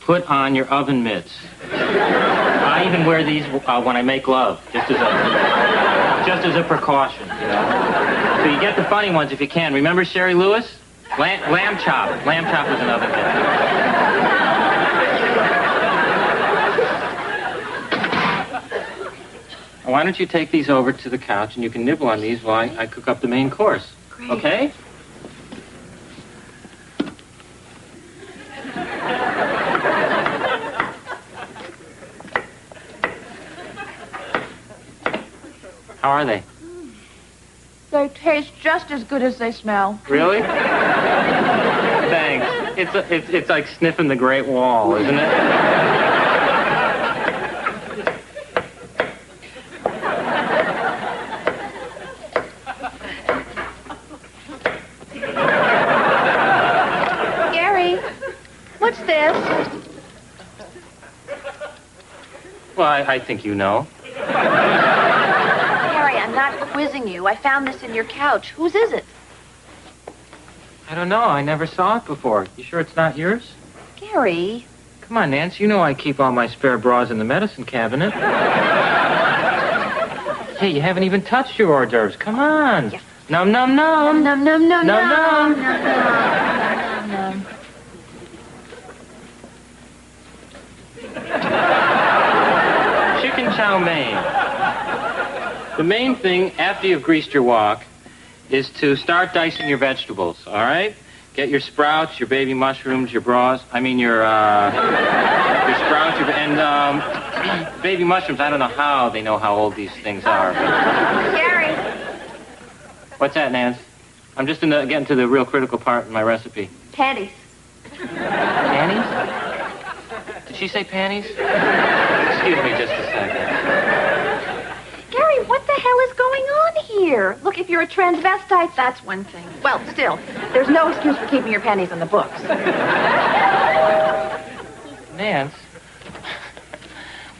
put on your oven mitts. I even wear these when I make love, just as a precaution, So you get the funny ones if you can. Remember Sherry Lewis? Lamb chop. Lamb chop is another thing. Why don't you take these over to the couch and you can nibble on these while I cook up the main course. Great. Okay? How are they? They taste just as good as they smell. Really? Thanks. It's like sniffing the Great Wall, isn't it? Garry, what's this? Well, I think you know. Garry, I'm not quizzing you. I found this in your couch. Whose is it? I don't know. I never saw it before. You sure it's not yours? Garry. Come on, Nance. You know I keep all my spare bras in the medicine cabinet. Hey, you haven't even touched your hors d'oeuvres. Come on. Yeah. Num, num, num. Num, num, num, Num, num. num, num. Chicken chow mein. The main thing after you've greased your wok is to start dicing your vegetables, all right? Get your sprouts, your baby mushrooms, your sprouts, and baby mushrooms. I don't know how they know how old these things are. Garry. What's that, Nance? I'm just getting to the real critical part in my recipe. Panties. Panties? Did she say panties? Excuse me just a second. Garry, what the hell is going on here? Look, if you're a transvestite, that's one thing. Well, still, there's no excuse for keeping your panties in the books. Nance,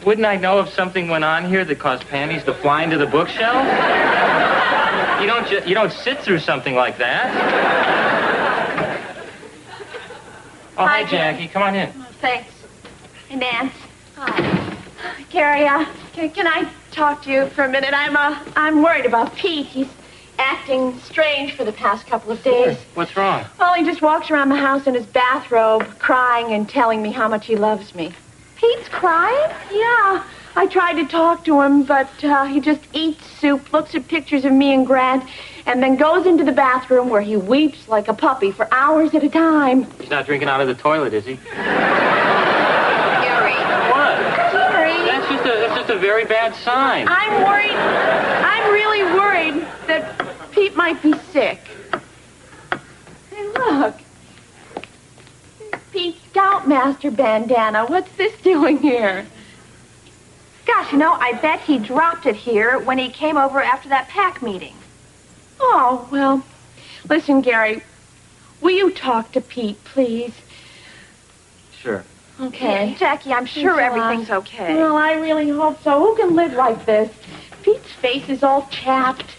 wouldn't I know if something went on here that caused panties to fly into the bookshelf? You don't sit through something like that. Oh, hi, Jackie. Come on in. Thanks. Hey, Nance. Hi. Gary, can I talk to you for a minute? I'm worried about Pete. He's acting strange for the past couple of days. What's wrong? Well, he just walks around the house in his bathrobe, crying and telling me how much he loves me. Pete's crying? Yeah. I tried to talk to him, but he just eats soup, looks at pictures of me and Grant, and then goes into the bathroom where he weeps like a puppy for hours at a time. He's not drinking out of the toilet, is he? Gary. What? Gary. That's just a very bad sign. I'm worried. I'm really worried that Pete might be sick. Hey, look. Pete's Scoutmaster bandana. What's this doing here? Gosh, you know, I bet he dropped it here when he came over after that PAC meeting. Oh, well, listen, Gary, will you talk to Pete, please? Sure. Okay. Yeah, Jackie, I'm sure Thanks a lot. everything's okay. Well, I really hope so. Who can live like this? Pete's face is all chapped.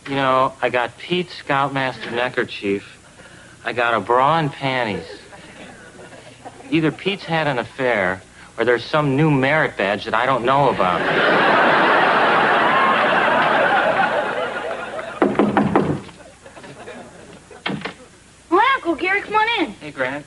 You know, I got Pete's Scoutmaster neckerchief. I got a bra and panties. Either Pete's had an affair, or there's some new merit badge that I don't know about. Hi, Uncle Gary, come on in. Hey, Grant.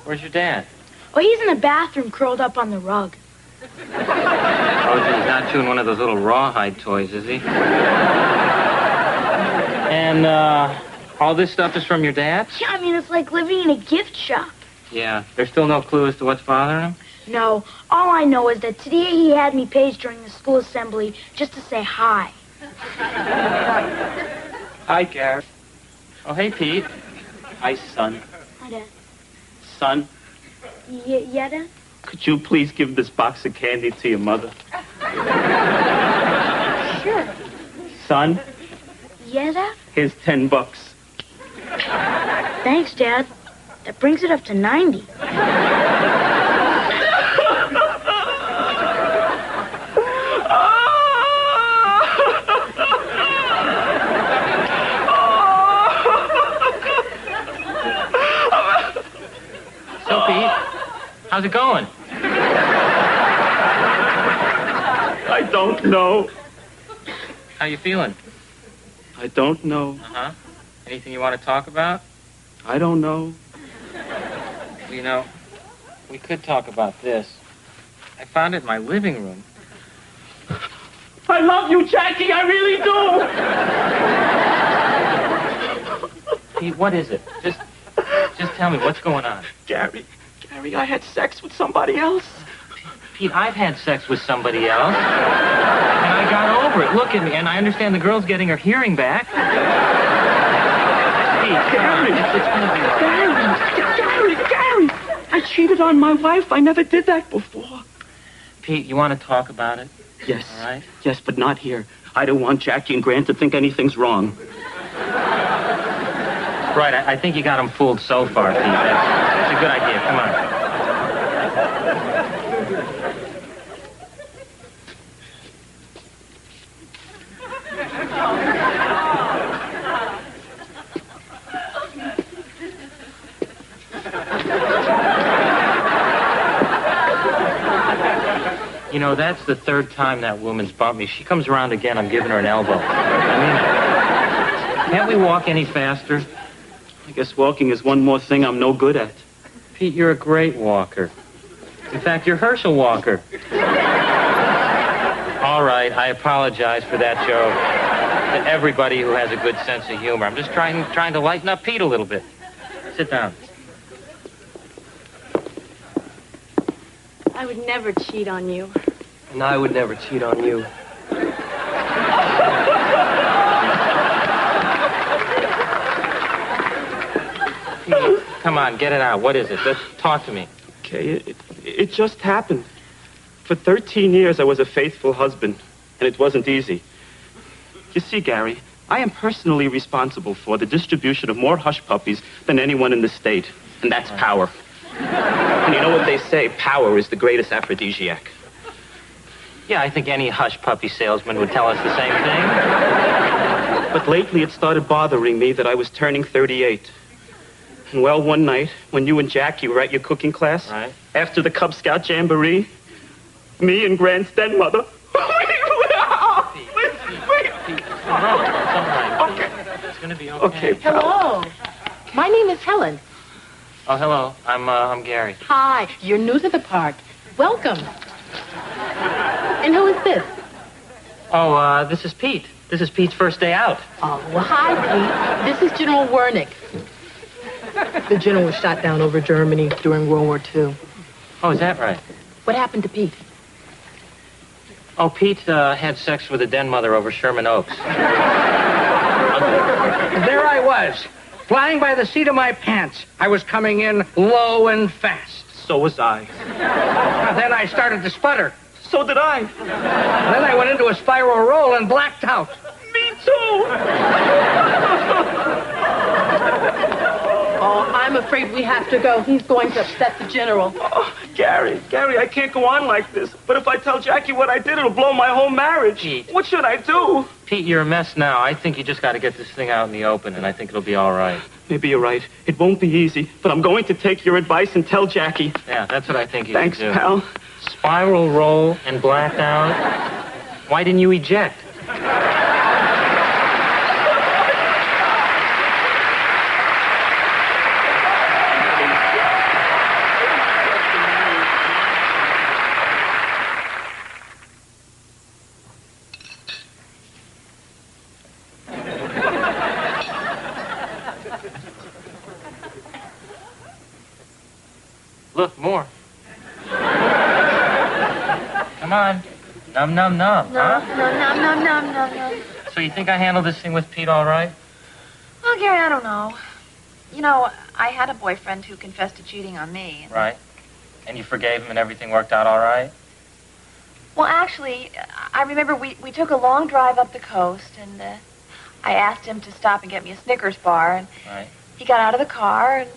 Where's your dad? Oh, he's in the bathroom curled up on the rug. Oh, he's not chewing one of those little rawhide toys, is he? And, all this stuff is from your dad? Yeah, I mean, it's like living in a gift shop. Yeah. There's still no clue as to what's bothering him? No, all I know is that today he had me page during the school assembly just to say hi. Hi, Gary. Oh, hey, Pete. Hi, son. Hi, Dad. Son, Yeah, Dad? could you please give this box of candy to your mother? Sure. Son, Yeah, Dad? here's $10. Thanks, Dad. That brings it up to 90. So, Pete, how's it going? I don't know. How you feeling? I don't know. Uh-huh. Anything you want to talk about? I don't know. Well, you know, we could talk about this. I found it in my living room. I love you, Jackie. I really do. Pete, what is it? Just tell me what's going on. Gary, I had sex with somebody else. Pete, I've had sex with somebody else. And I got over it. Look at me, and I understand the girl's getting her hearing back. Pete, come on. It's gonna be all right. Gary, I cheated on my wife. I never did that before. Pete, you want to talk about it? Yes. All right? Yes, but not here. I don't want Jackie and Grant to think anything's wrong. Right, I think you got them fooled so far, Pete. That's a good idea. Come on. You know, that's the third time that woman's bumped me. She comes around again, I'm giving her an elbow. I mean, can't we walk any faster? I guess walking is one more thing I'm no good at. Pete, you're a great walker. In fact, you're Herschel Walker. All right, I apologize for that joke. To everybody who has a good sense of humor. I'm just trying to lighten up Pete a little bit. Sit down. I would never cheat on you. And I would never cheat on you. Pete, come on, get it out. What is it? Just talk to me. Okay, it just happened. For 13 years, I was a faithful husband, and it wasn't easy. You see, Gary, I am personally responsible for the distribution of more hush puppies than anyone in the state, and that's power. And you know what they say, power is the greatest aphrodisiac. Yeah, I think any hush puppy salesman would tell us the same thing. But lately it started bothering me that I was turning 38. And well, one night, when you and Jackie were at your cooking class, right, after the Cub Scout Jamboree, me and Grant's dead mother... Okay. It's gonna be okay. Okay, pal. Hello. My name is Helen. Oh, hello. I'm Gary. Hi. You're new to the park. Welcome. And who is this? Oh, this is Pete. This is Pete's first day out. Oh, well, hi, Pete. This is General Wernick. The general was shot down over Germany during World War II. Oh, is that right? What happened to Pete? Oh, Pete had sex with a den mother over Sherman Oaks. There I was, flying by the seat of my pants. I was coming in low and fast. So was I. Then I started to sputter. So did I. Then I went into a spiral roll and blacked out. Me too. Oh, I'm afraid we have to go. He's going to upset the general. Oh, Gary, I can't go on like this. But if I tell Jackie what I did, it'll blow my whole marriage. Pete. What should I do? Pete, you're a mess now. I think you just got to get this thing out in the open, and I think it'll be all right. Maybe you're right. It won't be easy, but I'm going to take your advice and tell Jackie. Yeah, that's what I think you Thanks, should do. pal. Spiral roll and blacked out. Why didn't you eject? Look, more. Come on. Num, num, num. No, Huh? no, no. So you think I handled this thing with Pete all right? Well, Gary, I don't know. You know, I had a boyfriend who confessed to cheating on me. Right. And you forgave him and everything worked out all right? Well, actually, I remember we took a long drive up the coast, and I asked him to stop and get me a Snickers bar, and Right. he got out of the car, and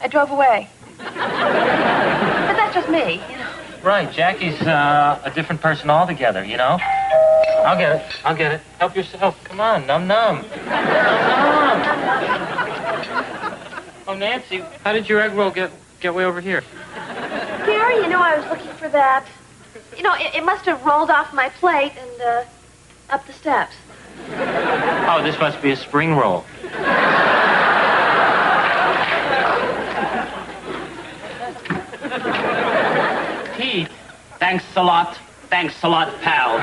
I drove away. But that's just me, you know. Right. Jackie's a different person altogether, you know? I'll get it. Help yourself. Come on. Num, num. Num, num. Oh, Nancy, how did your egg roll get way over here? Gary, you know, I was looking for that. You know, it must have rolled off my plate and up the steps. Oh, this must be a spring roll. Pete. Thanks a lot, pal.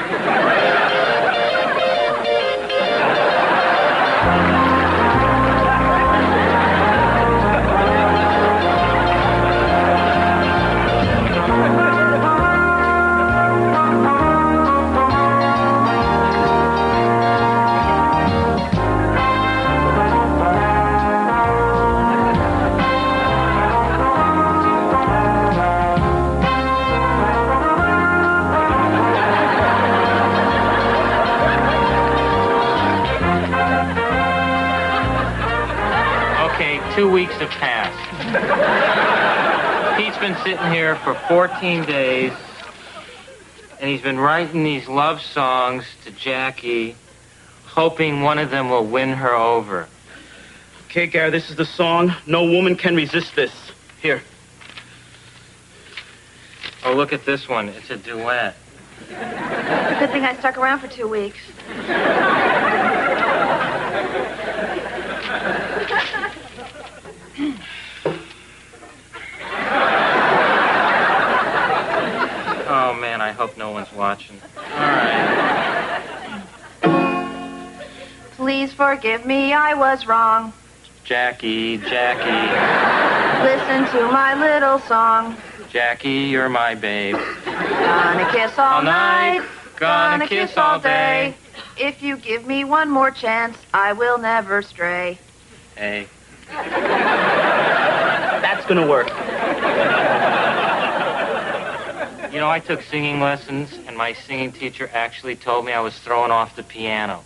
Okay, 2 weeks have passed. Pete's been sitting here for 14 days, and he's been writing these love songs to Jackie, hoping one of them will win her over. Okay, Gary, this is the song. No woman can resist this. Here. Oh, look at this one. It's a duet. Good thing I stuck around for 2 weeks. Oh, man, I hope no one's watching. All right. Please forgive me, I was wrong. Jackie. Listen to my little song. Jackie, you're my babe. Gonna kiss all night. Gonna kiss all day. If you give me one more chance, I will never stray. Hey. That's gonna work. You know, I took singing lessons, and my singing teacher actually told me I was throwing off the piano.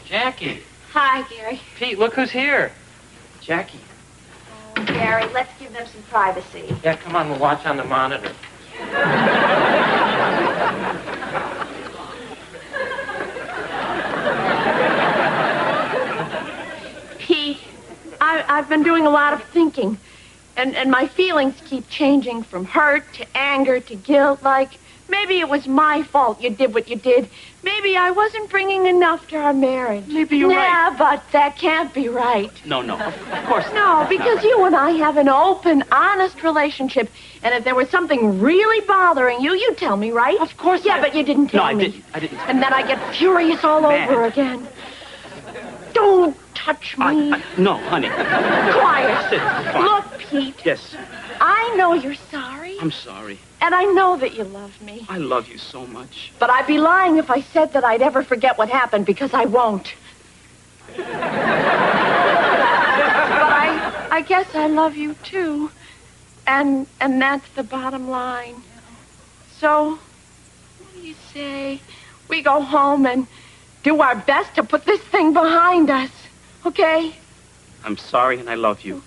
Jackie. Hi, Gary. Pete, look who's here. Jackie. Oh, Gary, let's give them some privacy. Yeah, come on, we'll watch on the monitor. Pete, I've been doing a lot of thinking, and my feelings keep changing from hurt to anger to guilt, like maybe it was my fault you did what you did. Maybe I wasn't bringing enough to our marriage. Maybe you're right. Yeah, but that can't be right. No, of course No, because you and I have an open, honest relationship, and if there was something really bothering you, you'd tell me, right? Of course. Yeah, but you didn't tell me. I didn't. And then I get furious all over again. Don't touch me. No, honey. Quiet. Sit. Fine. Look, Pete. Yes. I know you're sorry. I'm sorry. And I know that you love me. I love you so much. But I'd be lying if I said that I'd ever forget what happened, because I won't. But I guess I love you, too. And that's the bottom line. So, what do you say? We go home and do our best to put this thing behind us, okay? I'm sorry and I love you.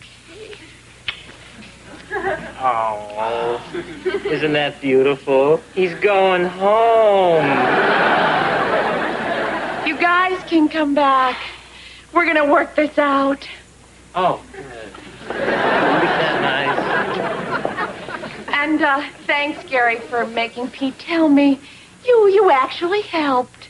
Oh, isn't that beautiful? He's going home. You guys can come back. We're gonna work this out. Oh, good. Isn't that nice? And thanks, Gary, for making Pete tell me you actually helped.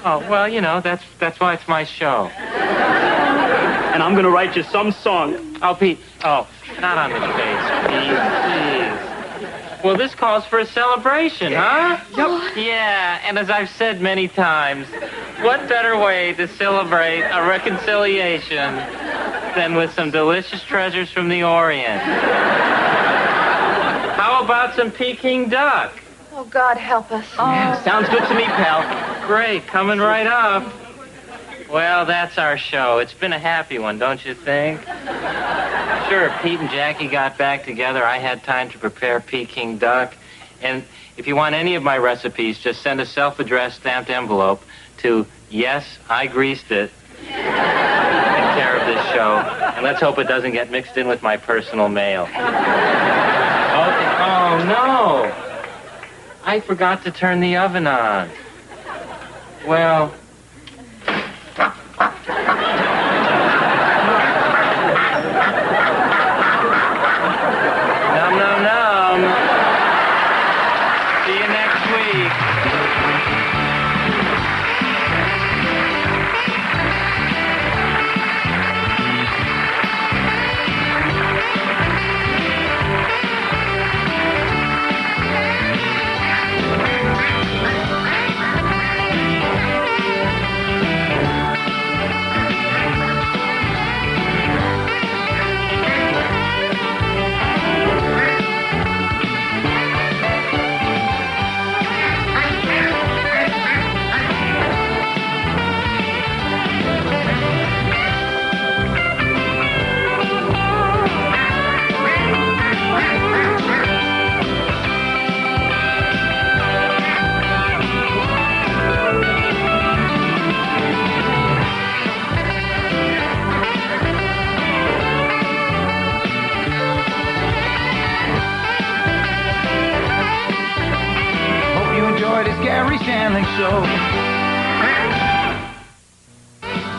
Oh, well, you know, that's why it's my show. And I'm gonna write you some song. Oh, Pete. Oh, not on the face, please. Well, this calls for a celebration, huh? Yep. Yeah, and as I've said many times, what better way to celebrate a reconciliation than with some delicious treasures from the Orient? How about some Peking duck? Oh, God help us. Yeah, sounds good to me, pal. Great, coming right up. Well, that's our show. It's been a happy one, don't you think? Sure, Pete and Jackie got back together. I had time to prepare Peking duck. And if you want any of my recipes, just send a self-addressed stamped envelope to Yes, I Greased It in care of this show. And let's hope it doesn't get mixed in with my personal mail. Okay. Oh, no. I forgot to turn the oven on. Well... Nom, nom, nom. See you next week. This Garry Shandling Show.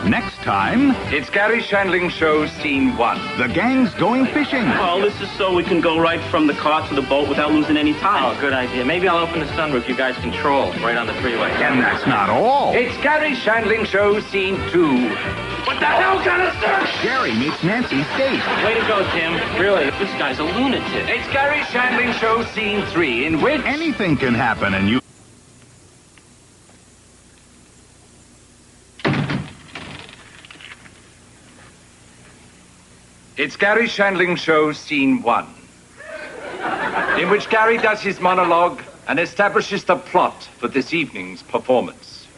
Next time, It's Garry Shandling Show, Scene 1. the gang's going fishing. Well, this is so we can go right from the car to the boat without losing any time. Oh, good idea. Maybe I'll open the sunroof you guys control right on the freeway. And that's not all. It's Garry Shandling Show, Scene 2. What the hell kind of search? Gary meets Nancy's date. Way to go, Tim. Really, this guy's a lunatic. It's Garry Shandling Show, Scene 3, in which... Anything can happen, and you... It's Garry Shandling Show, Scene 1, in which Garry does his monologue and establishes the plot for this evening's performance.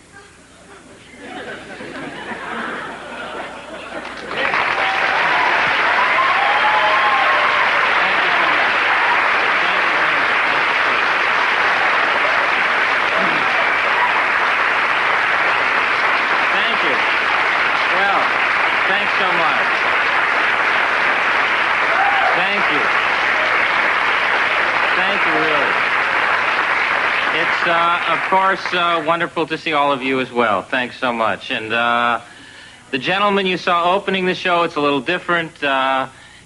Thank you. Well, thanks so much. Thank you. Thank you, really. It's, of course, wonderful to see all of you as well. Thanks so much. And the gentleman you saw opening the show, it's a little different.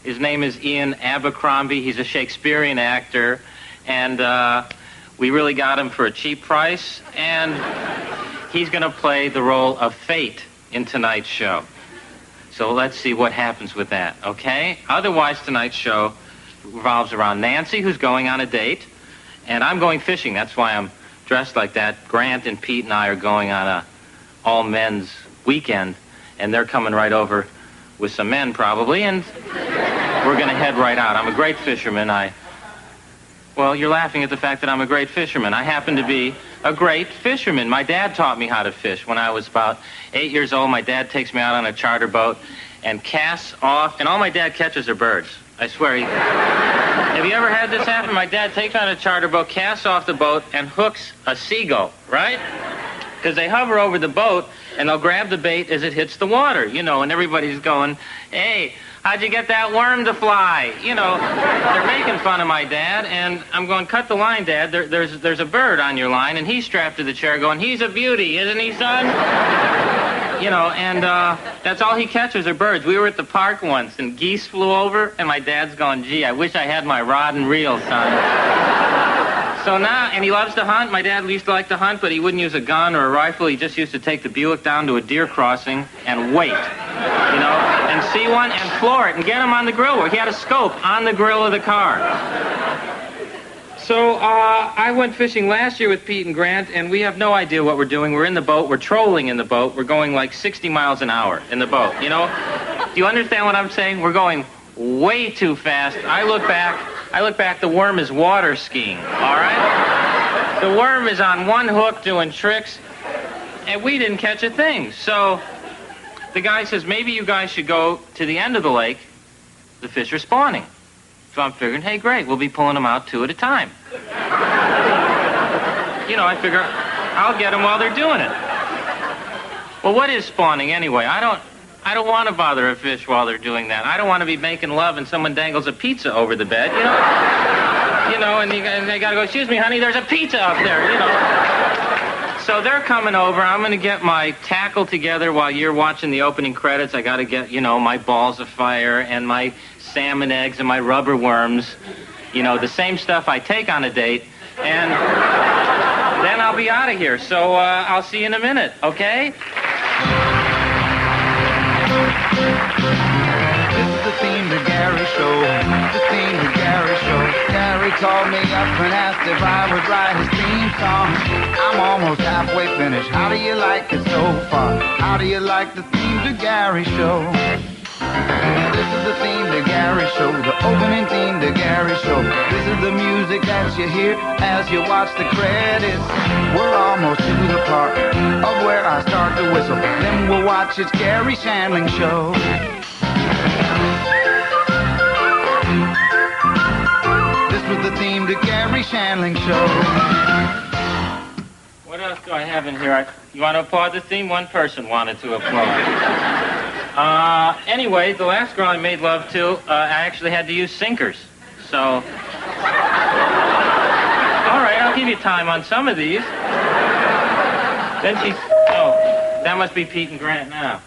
His name is Ian Abercrombie. He's a Shakespearean actor. And we really got him for a cheap price. And he's going to play the role of Fate in tonight's show. So let's see what happens with that, okay? Otherwise, tonight's show revolves around Nancy, who's going on a date, and I'm going fishing. That's why I'm dressed like that. Grant and Pete and I are going on a all-men's weekend, and they're coming right over with some men, probably, and we're going to head right out. I'm a great fisherman. Well, you're laughing at the fact that I'm a great fisherman. I happen to be a great fisherman. My dad taught me how to fish. When I was about 8 years old, my dad takes me out on a charter boat and casts off, and all my dad catches are birds. I swear. Have you ever had this happen? My dad takes me on a charter boat, casts off the boat, and hooks a seagull, right? Because they hover over the boat, and they'll grab the bait as it hits the water, you know, and everybody's going, hey, how'd you get that worm to fly? You know, they're making fun of my dad, and I'm going, cut the line, Dad. There's a bird on your line, and he's strapped to the chair going, he's a beauty, isn't he, son? You know, and that's all he catches are birds. We were at the park once, and geese flew over, and my dad's going, gee, I wish I had my rod and reel, son. So now, and he loves to hunt. My dad used to like to hunt, but he wouldn't use a gun or a rifle. He just used to take the Buick down to a deer crossing and wait, you know, and see one and floor it and get him on the grill. He had a scope on the grill of the car. So I went fishing last year with Pete and Grant, and we have no idea what we're doing. We're in the boat. We're trolling in the boat. We're going like 60 miles an hour in the boat, you know? Do you understand what I'm saying? We're going way too fast. I look back, the worm is water skiing, all right? The worm is on one hook doing tricks, and we didn't catch a thing. So the guy says, maybe you guys should go to the end of the lake. The fish are spawning. So I'm figuring, hey, great, we'll be pulling them out 2 at a time. You know, I figure I'll get them while they're doing it. Well, what is spawning anyway? I don't want to bother a fish while they're doing that. I don't want to be making love and someone dangles a pizza over the bed, you know? You know, and they got to go, excuse me, honey, there's a pizza up there, you know? So they're coming over. I'm going to get my tackle together while you're watching the opening credits. I got to get, you know, my balls of fire and my salmon eggs and my rubber worms. You know, the same stuff I take on a date. And then I'll be out of here. So I'll see you in a minute, okay? This is the theme to Garry Show. The theme to Garry Show. Garry called me up and asked if I would write his theme song. I'm almost halfway finished. How do you like it so far? How do you like the theme to Garry Show? This is the theme to Garry Show. The opening theme to Garry Show. This is the music that you hear as you watch the credits. We're almost to the part of where I start to whistle. Then we'll watch It's Garry Shandling Show. This was the theme to Garry Shandling Show. What else do I have in here? You want to applaud the theme? One person wanted to applaud. Anyway, the last girl I made love to, I actually had to use sinkers. So, all right, I'll give you time on some of these. Then that must be Pete and Grant now.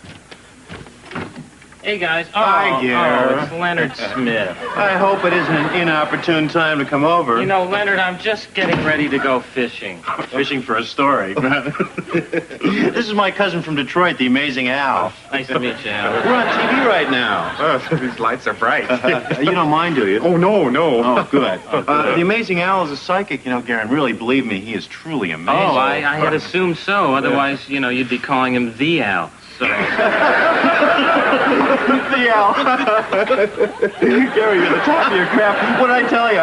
Hey, guys. Hi, Garry. It's Leonard Smith. I hope it isn't an inopportune time to come over. You know, Leonard, I'm just getting ready to go fishing. Fishing for a story. This is my cousin from Detroit, the Amazing Al. Nice to meet you, Al. We're on TV right now. Oh, these lights are bright. You don't mind, do you? Oh, no. Oh, good. The Amazing Al is a psychic, you know, Garry, and really, believe me, he is truly amazing. Oh, I had assumed so. Otherwise, you know, you'd be calling him the Al. So. The Al. Garry, you're the top of your crap. What'd I tell you?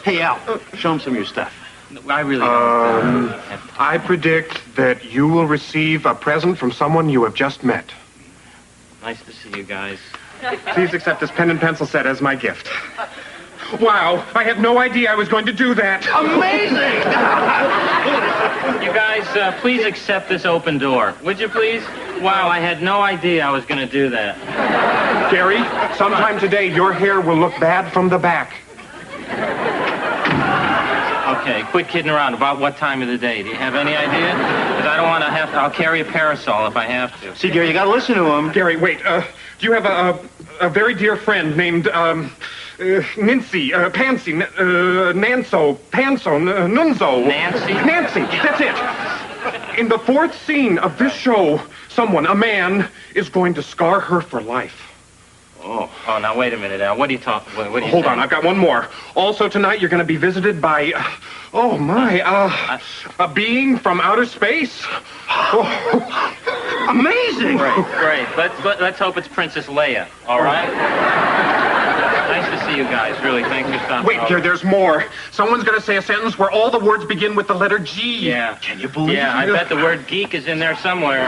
Hey, Al, show him some of your stuff. I really don't. I predict that you will receive a present from someone you have just met. Nice to see you guys. Please accept this pen and pencil set as my gift. Wow, I had no idea I was going to do that. Amazing! You guys, please accept this open door. Would you please? Wow, I had no idea I was going to do that. Gary, sometime today, your hair will look bad from the back. Okay, quit kidding around. About what time of the day? Do you have any idea? Because I don't want to have to... I'll carry a parasol if I have to. See, Gary, you got to listen to him. Gary, wait. Do you have a very dear friend named Pansy, Nunzo, Nancy? Nancy, that's it. In the fourth scene of this show, a man, is going to scar her for life. Oh, now wait a minute, Al. What are you talking? What are you Hold saying? on, I've got one more. Also tonight, you're going to be visited by, a being from outer space. Oh, amazing! Great. Let's hope it's Princess Leia. All right. Nice to see you guys. Really, thanks for stopping. Wait, Gary, there's more. Someone's going to say a sentence where all the words begin with the letter G. Yeah. Can you believe it? Yeah, I bet the word geek is in there somewhere.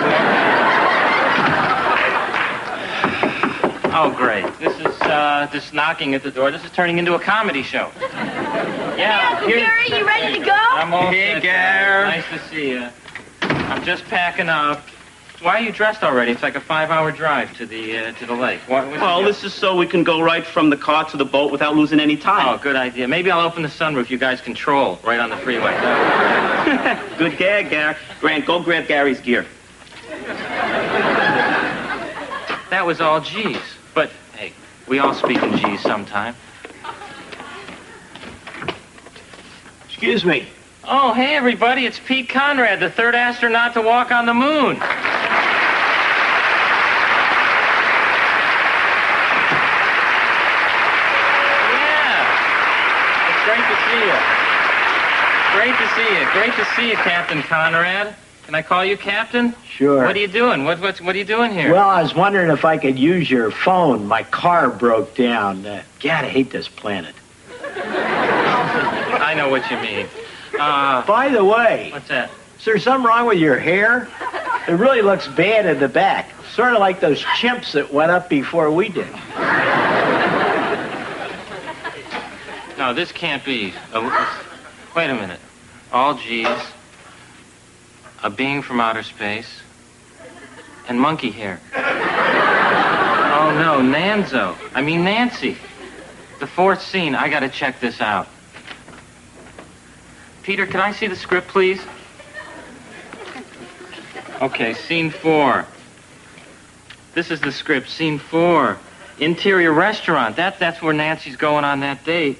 Oh, great. This is just knocking at the door. This is turning into a comedy show. Yeah. Hey, Gary, you ready to go? I'm all Hey, set. Gary. Nice to see you. I'm just packing up. Why are you dressed already? It's like a 5-hour drive to the lake. Well, this is so we can go right from the car to the boat without losing any time. Oh, good idea. Maybe I'll open the sunroof. You guys control right on the freeway. Good gag, Gary. Grant, go grab Gary's gear. That was all G's. But, hey, we all speak in G's sometime. Excuse me. Oh, hey, everybody. It's Pete Conrad, the third astronaut to walk on the moon. Great to see you, Captain Conrad. Can I call you Captain? Sure. What are you doing? What are you doing here? Well, I was wondering if I could use your phone. My car broke down. God, I hate this planet. I know what you mean. By the way, what's that? Is there something wrong with your hair? It really looks bad in the back. Sort of like those chimps that went up before we did. No, this can't be. Wait a minute. All G's, a being from outer space, and monkey hair. Oh, no, Nancy. The fourth scene, I gotta check this out. Peter, can I see the script, please? Okay, scene 4. This is the script, scene 4. Interior restaurant. That's where Nancy's going on that date.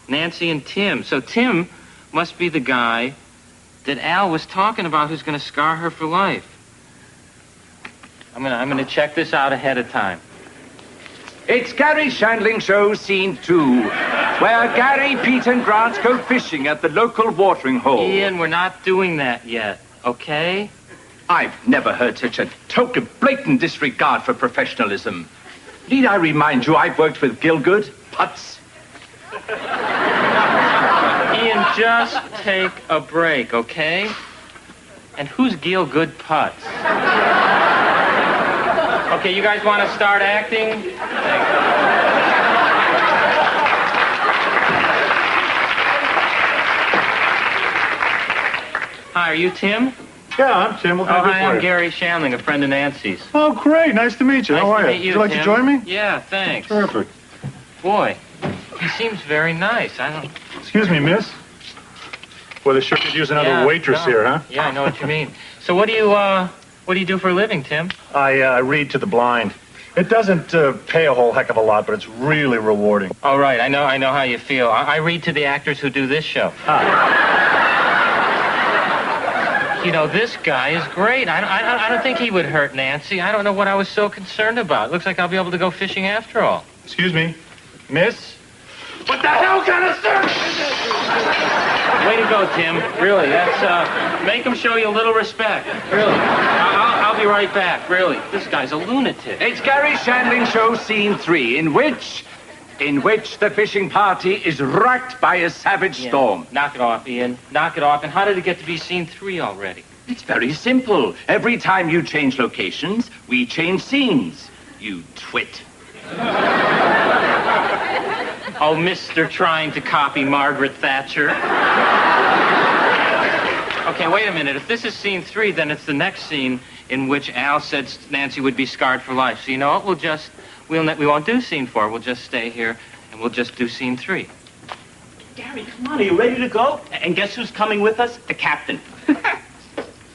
Nancy and Tim. So Tim must be the guy that Al was talking about who's going to scar her for life. I'm gonna check this out ahead of time. It's Garry Shandling Show, Scene 2, where Gary, Pete, and Grant go fishing at the local watering hole. Ian, we're not doing that yet, okay? I've never heard such a token, blatant disregard for professionalism. Need I remind you I've worked with Gilgood, Putz? Ian, just take a break, okay? And who's Gilgood Putz? Okay, you guys want to start acting? Thanks. Hi, are you Tim? Yeah, I'm Tim. What can I do hi, for I'm you? Garry Shandling, a friend of Nancy's. Oh, great. Nice to meet you. Nice How are to you? meet Would you like Tim. to join me? Yeah, thanks. Terrific. Boy, he seems very nice. I don't... Excuse me, miss. Well, they sure could use another waitress here, huh? Yeah, I know what you mean. So what do you do for a living, Tim? I read to the blind. It doesn't pay a whole heck of a lot, but it's really rewarding. Oh, right. I know how you feel. I read to the actors who do this show. You know, this guy is great. I don't think he would hurt Nancy. I don't know what I was so concerned about. Looks like I'll be able to go fishing after all. Excuse me, miss? What the hell kind of service is this? Way to go, Tim. Really, that's, make him show you a little respect. Really. I'll be right back. Really. This guy's a lunatic. It's Garry Shandling Show, Scene 3, in which the fishing party is racked by a savage storm. Knock it off, Ian. Knock it off. And how did it get to be Scene 3 already? It's very simple. Every time you change locations, we change scenes. You twit. Oh, Mr. Trying to copy Margaret Thatcher. Okay, wait a minute. If this is scene 3, then it's the next scene in which Al said Nancy would be scarred for life. So you know what? We won't do scene 4. We'll just stay here, and we'll just do scene 3. Gary, come on, are you ready to go? And guess who's coming with us? The captain.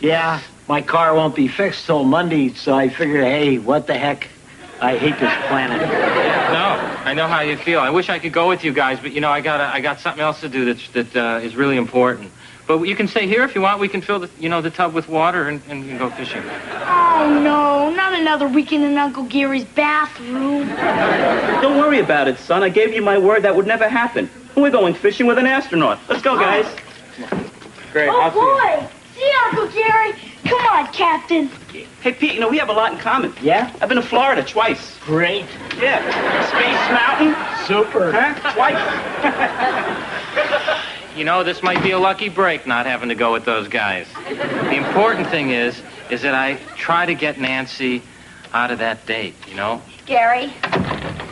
Yeah, my car won't be fixed till Monday, so I figured, hey, what the heck? I hate this planet. No, I know how you feel. I wish I could go with you guys, but you know, I got something else to do that is really important. But you can stay here if you want. We can fill the tub with water and you can go fishing. Oh, no, not another weekend in Uncle Gary's bathroom. Don't worry about it, son. I gave you my word that would never happen. We're going fishing with an astronaut. Let's go, guys. Great. Oh, boy. See, Uncle Gary. Come on, Captain. Hey, Pete, we have a lot in common. Yeah? I've been to Florida twice. Great. Yeah. Space Mountain. Super. Huh? Twice. You know, this might be a lucky break not having to go with those guys. The important thing is that I try to get Nancy out of that date, you know? Gary,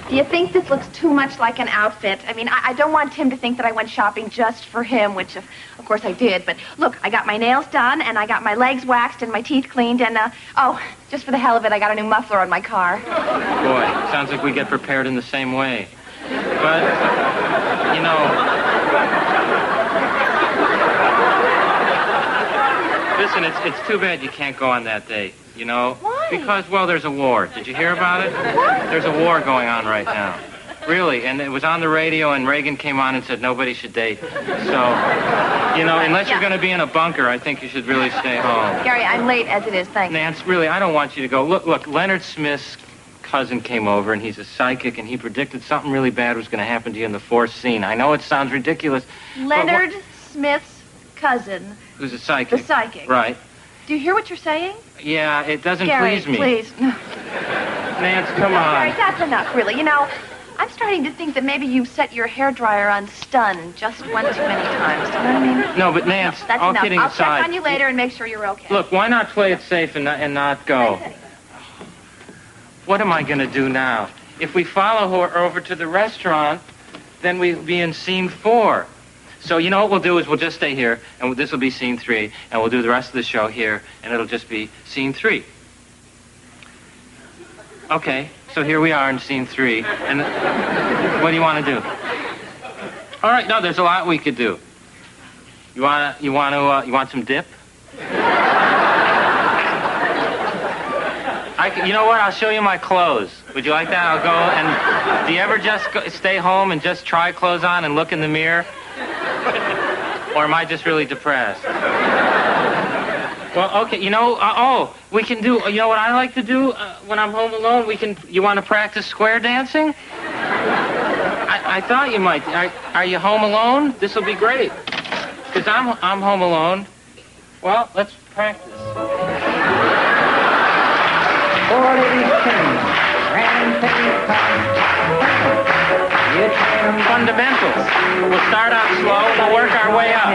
do you think this looks too much like an outfit? I mean, I don't want Tim to think that I went shopping just for him, which, of course, I did. But look, I got my nails done, and I got my legs waxed and my teeth cleaned, and, just for the hell of it, I got a new muffler on my car. Boy, sounds like we get prepared in the same way. But, you know... Listen, it's too bad you can't go on that date, you know? Why? Because, well, there's a war. Did you hear about it? What? There's a war going on right now. Really, and it was on the radio, and Reagan came on and said nobody should date. So, you know, unless you're going to be in a bunker, I think you should really stay home. Gary, I'm late as it is. Thanks. Nance, really, I don't want you to go. Look, Leonard Smith's cousin came over, and he's a psychic, and he predicted something really bad was going to happen to you in the 4th scene. I know it sounds ridiculous. Leonard Smith's cousin. Who's a psychic. The psychic. Right. Do you hear what you're saying? Yeah, it doesn't Gary, please me. Please. Nance, come on. Gary, that's enough, really. You know, I'm starting to think that maybe you set your hairdryer on stun just one too many times. You know what I mean? No, but Nance, That's all enough. kidding I'll aside. check on you later and make sure you're okay. Look, why not play it safe and not go? What am I going to do now? If we follow her over to the restaurant, then we'll be in scene 4. So you know what we'll do is we'll just stay here, and this will be scene 3, and we'll do the rest of the show here, and it'll just be scene 3. Okay, so here we are in scene 3, and what do you want to do? All right, no, there's a lot we could do. You want some dip? You know what? I'll show you my clothes. Would you like that? I'll go and... Do you ever just stay home and just try clothes on and look in the mirror? Or am I just really depressed? Well, okay, you know, we can do... You know what I like to do when I'm home alone? You want to practice square dancing? I thought you might. Are you home alone? This will be great. Because I'm home alone. Well, let's practice. Fundamentals. We'll start out slow, we'll work our way up.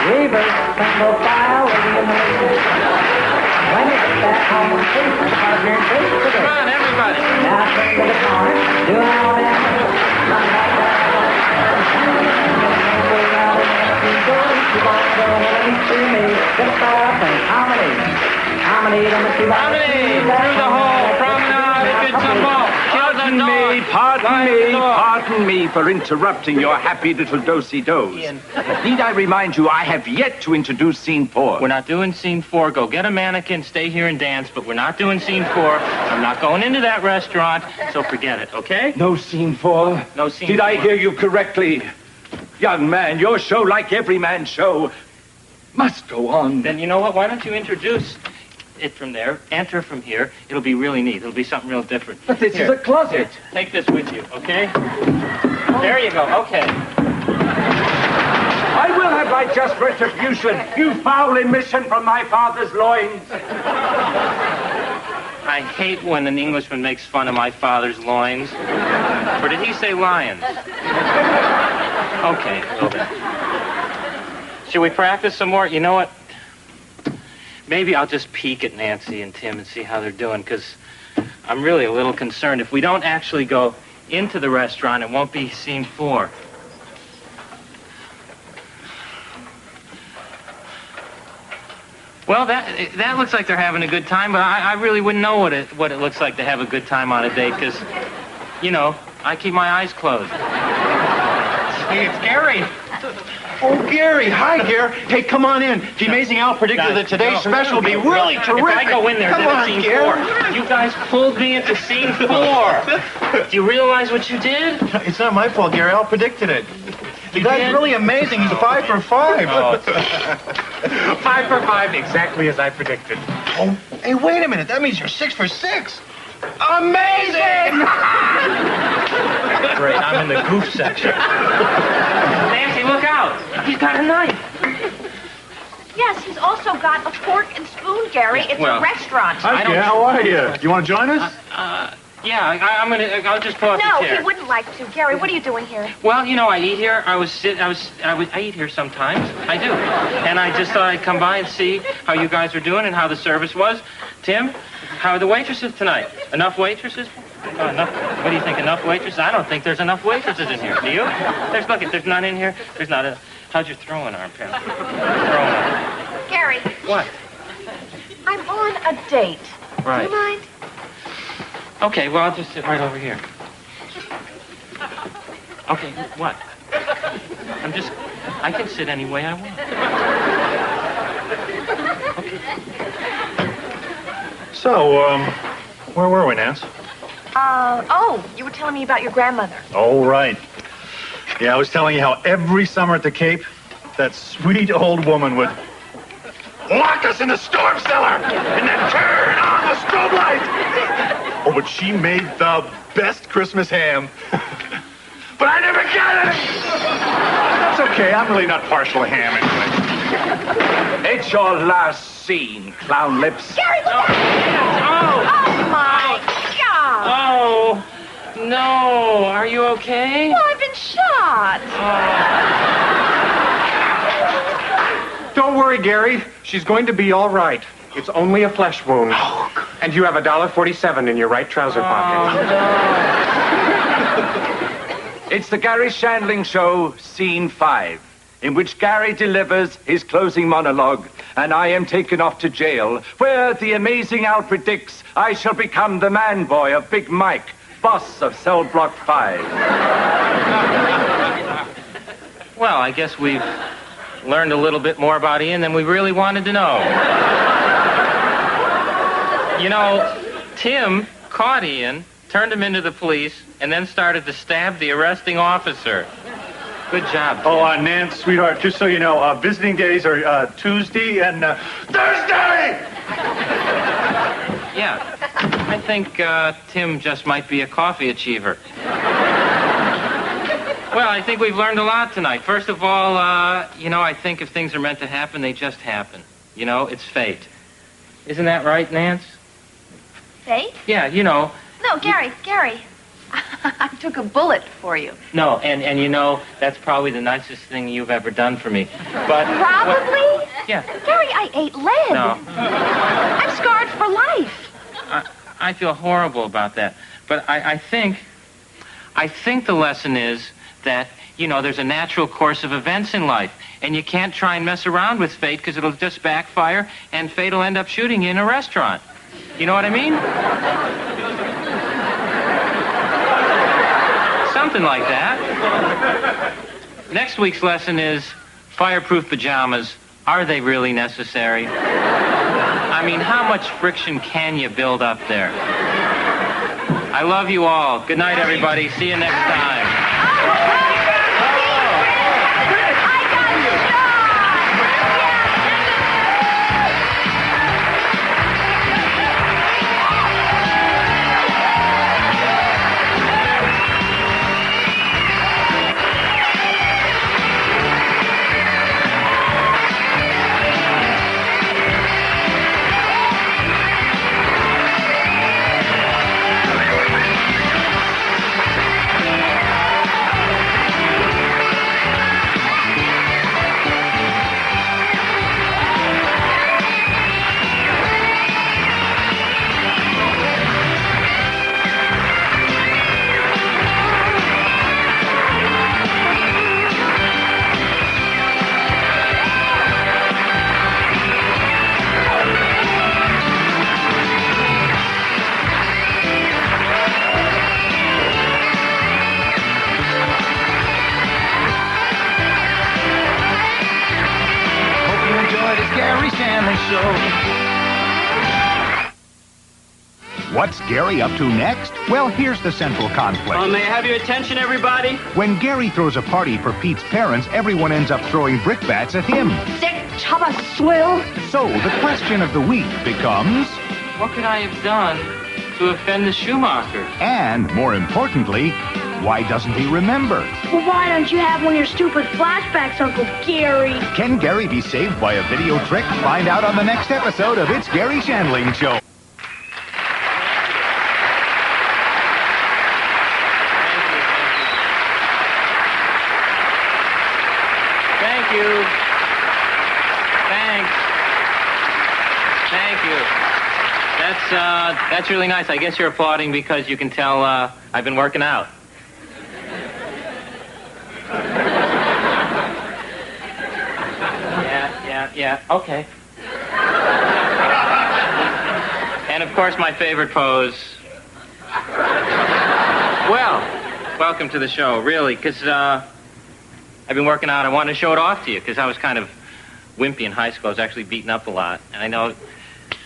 Reverse, single file, when you get back home, partner, come on, everybody. Now turn to the corner, do all that. Harmony through the whole promenade, if it's a ball. Pardon me for interrupting your happy little do-si-dos. Need I remind you, I have yet to introduce scene 4. We're not doing scene 4. Go get a mannequin, stay here and dance, but we're not doing scene 4. I'm not going into that restaurant, so forget it, okay? No scene 4? No scene Did 4. I hear you correctly? Young man, your show, like every man's show, must go on. Then you know what? Why don't you introduce it from there, enter from here. It'll be really neat. It'll be something real different. But this is a closet. Take this with you, okay? There you go. Okay. I will have my just retribution, you foul emission from my father's loins. I hate when an Englishman makes fun of my father's loins. Or did he say lions? Okay, a little bit. Should we practice some more? You know what? Maybe I'll just peek at Nancy and Tim and see how they're doing, because I'm really a little concerned. If we don't actually go into the restaurant, it won't be scene 4. Well, that looks like they're having a good time, but I really wouldn't know what it looks like to have a good time on a date, because, I keep my eyes closed. Hey, it's Gary. Oh, Gary. Hi, Gary. Hey, come on in. The Amazing Al predicted that today's special will be really terrific. If I go in there, come then on, it's scene Gary. 4. You guys pulled me into scene 4. Do you realize what you did? It's not my fault, Gary. Al predicted it. The You guy's did? really amazing. He's 5 for 5. Oh. 5 for 5, exactly as I predicted. Oh, hey, wait a minute. That means you're 6 for 6. Amazing! Great, I'm in the goof section. Nancy, look out. He's got a knife. Yes, he's also got a fork and spoon, Gary. It's well, a restaurant. Hi, Gary. How are you? You want to join us? Yeah, I'll just pull up No, the chair. he wouldn't like to. Gary, what are you doing here? Well, I eat here. I eat here sometimes. I do. And I just thought I'd come by and see how you guys are doing and how the service was. Tim, how are the waitresses tonight? Enough waitresses? Enough? What do you think, enough waitresses? I don't think there's enough waitresses in here. Do you? There's none in here. There's not a... How's your throwing arm, pal? Throwing arm. Gary. What? I'm on a date. Right. Do you mind? Okay, well, I'll just sit right over here. Okay, what? I can sit any way I want. Okay. So, where were we, Nance? You were telling me about your grandmother. Oh, right. Yeah, I was telling you how every summer at the Cape, that sweet old woman would lock us in the storm cellar and then turn on the strobe light. Oh, but she made the best Christmas ham. But I never got it. That's okay. I'm really not partial to ham anyway. It's your last scene, clown lips. Gary, look out! Oh, my God! Oh, no. Are you okay? Well, I've been shot. Don't worry, Gary. She's going to be all right. It's only a flesh wound. And you have $1.47 in your right trouser pocket. It's the Garry Shandling Show, Scene 5, in which Gary delivers his closing monologue, and I am taken off to jail, where the Amazing Al predicts I shall become the man boy of Big Mike, boss of Cell Block 5. Well, I guess we've learned a little bit more about Ian than we really wanted to know. Tim caught Ian, turned him into the police, and then started to stab the arresting officer. Good job, Tim. Oh, Nance, sweetheart, just so you know, visiting days are Tuesday and Thursday! Yeah, I think Tim just might be a coffee achiever. Well, I think we've learned a lot tonight. First of all, I think if things are meant to happen, they just happen. It's fate. Isn't that right, Nance? Fate? Yeah, No, Gary. I took a bullet for you. No, and that's probably the nicest thing you've ever done for me. But Probably? Yeah. Gary, I ate lead. No. I'm scarred for life. I feel horrible about that. But I think the lesson is that, there's a natural course of events in life, and you can't try and mess around with fate because it'll just backfire, and fate will end up shooting you in a restaurant. You know what I mean? Something like that. Next week's lesson is fireproof pajamas. Are they really necessary? I mean, how much friction can you build up there? I love you all. Good night, everybody. See you next time. Garry Shandling Show. What's Garry up to next? Well, here's the central conflict. May I have your attention, everybody? When Garry throws a party for Pete's parents, everyone ends up throwing brickbats at him. Sick chubba swill. So the question of the week becomes... What could I have done to offend the Schumacher? And, more importantly, why doesn't he remember? Well, why don't you have one of your stupid flashbacks, Uncle Gary? Can Garry be saved by a video trick? Find out on the next episode of It's Garry Shandling Show. Thank you. Thanks. Thank you. That's really nice. I guess you're applauding because you can tell I've been working out. Yeah, okay. And of course, my favorite pose. Well, welcome to the show, really, because I've been working out. I wanted to show it off to you because I was kind of wimpy in high school. I was actually beaten up a lot. And I know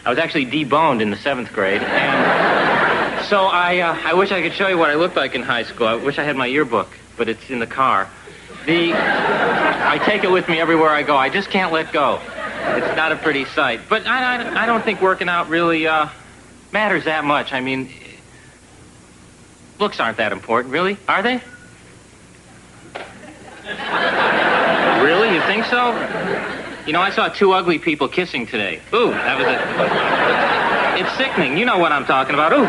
I was actually deboned in the 7th grade. And so I wish I could show you what I looked like in high school. I wish I had my yearbook, but it's in the car. I take it with me everywhere I go. I just can't let go. It's not a pretty sight. But I don't think working out really matters that much. I mean, looks aren't that important, really, are they? Really? You think so? You know, I saw 2 ugly people kissing today. Ooh, that was It's sickening. You know what I'm talking about. Ooh,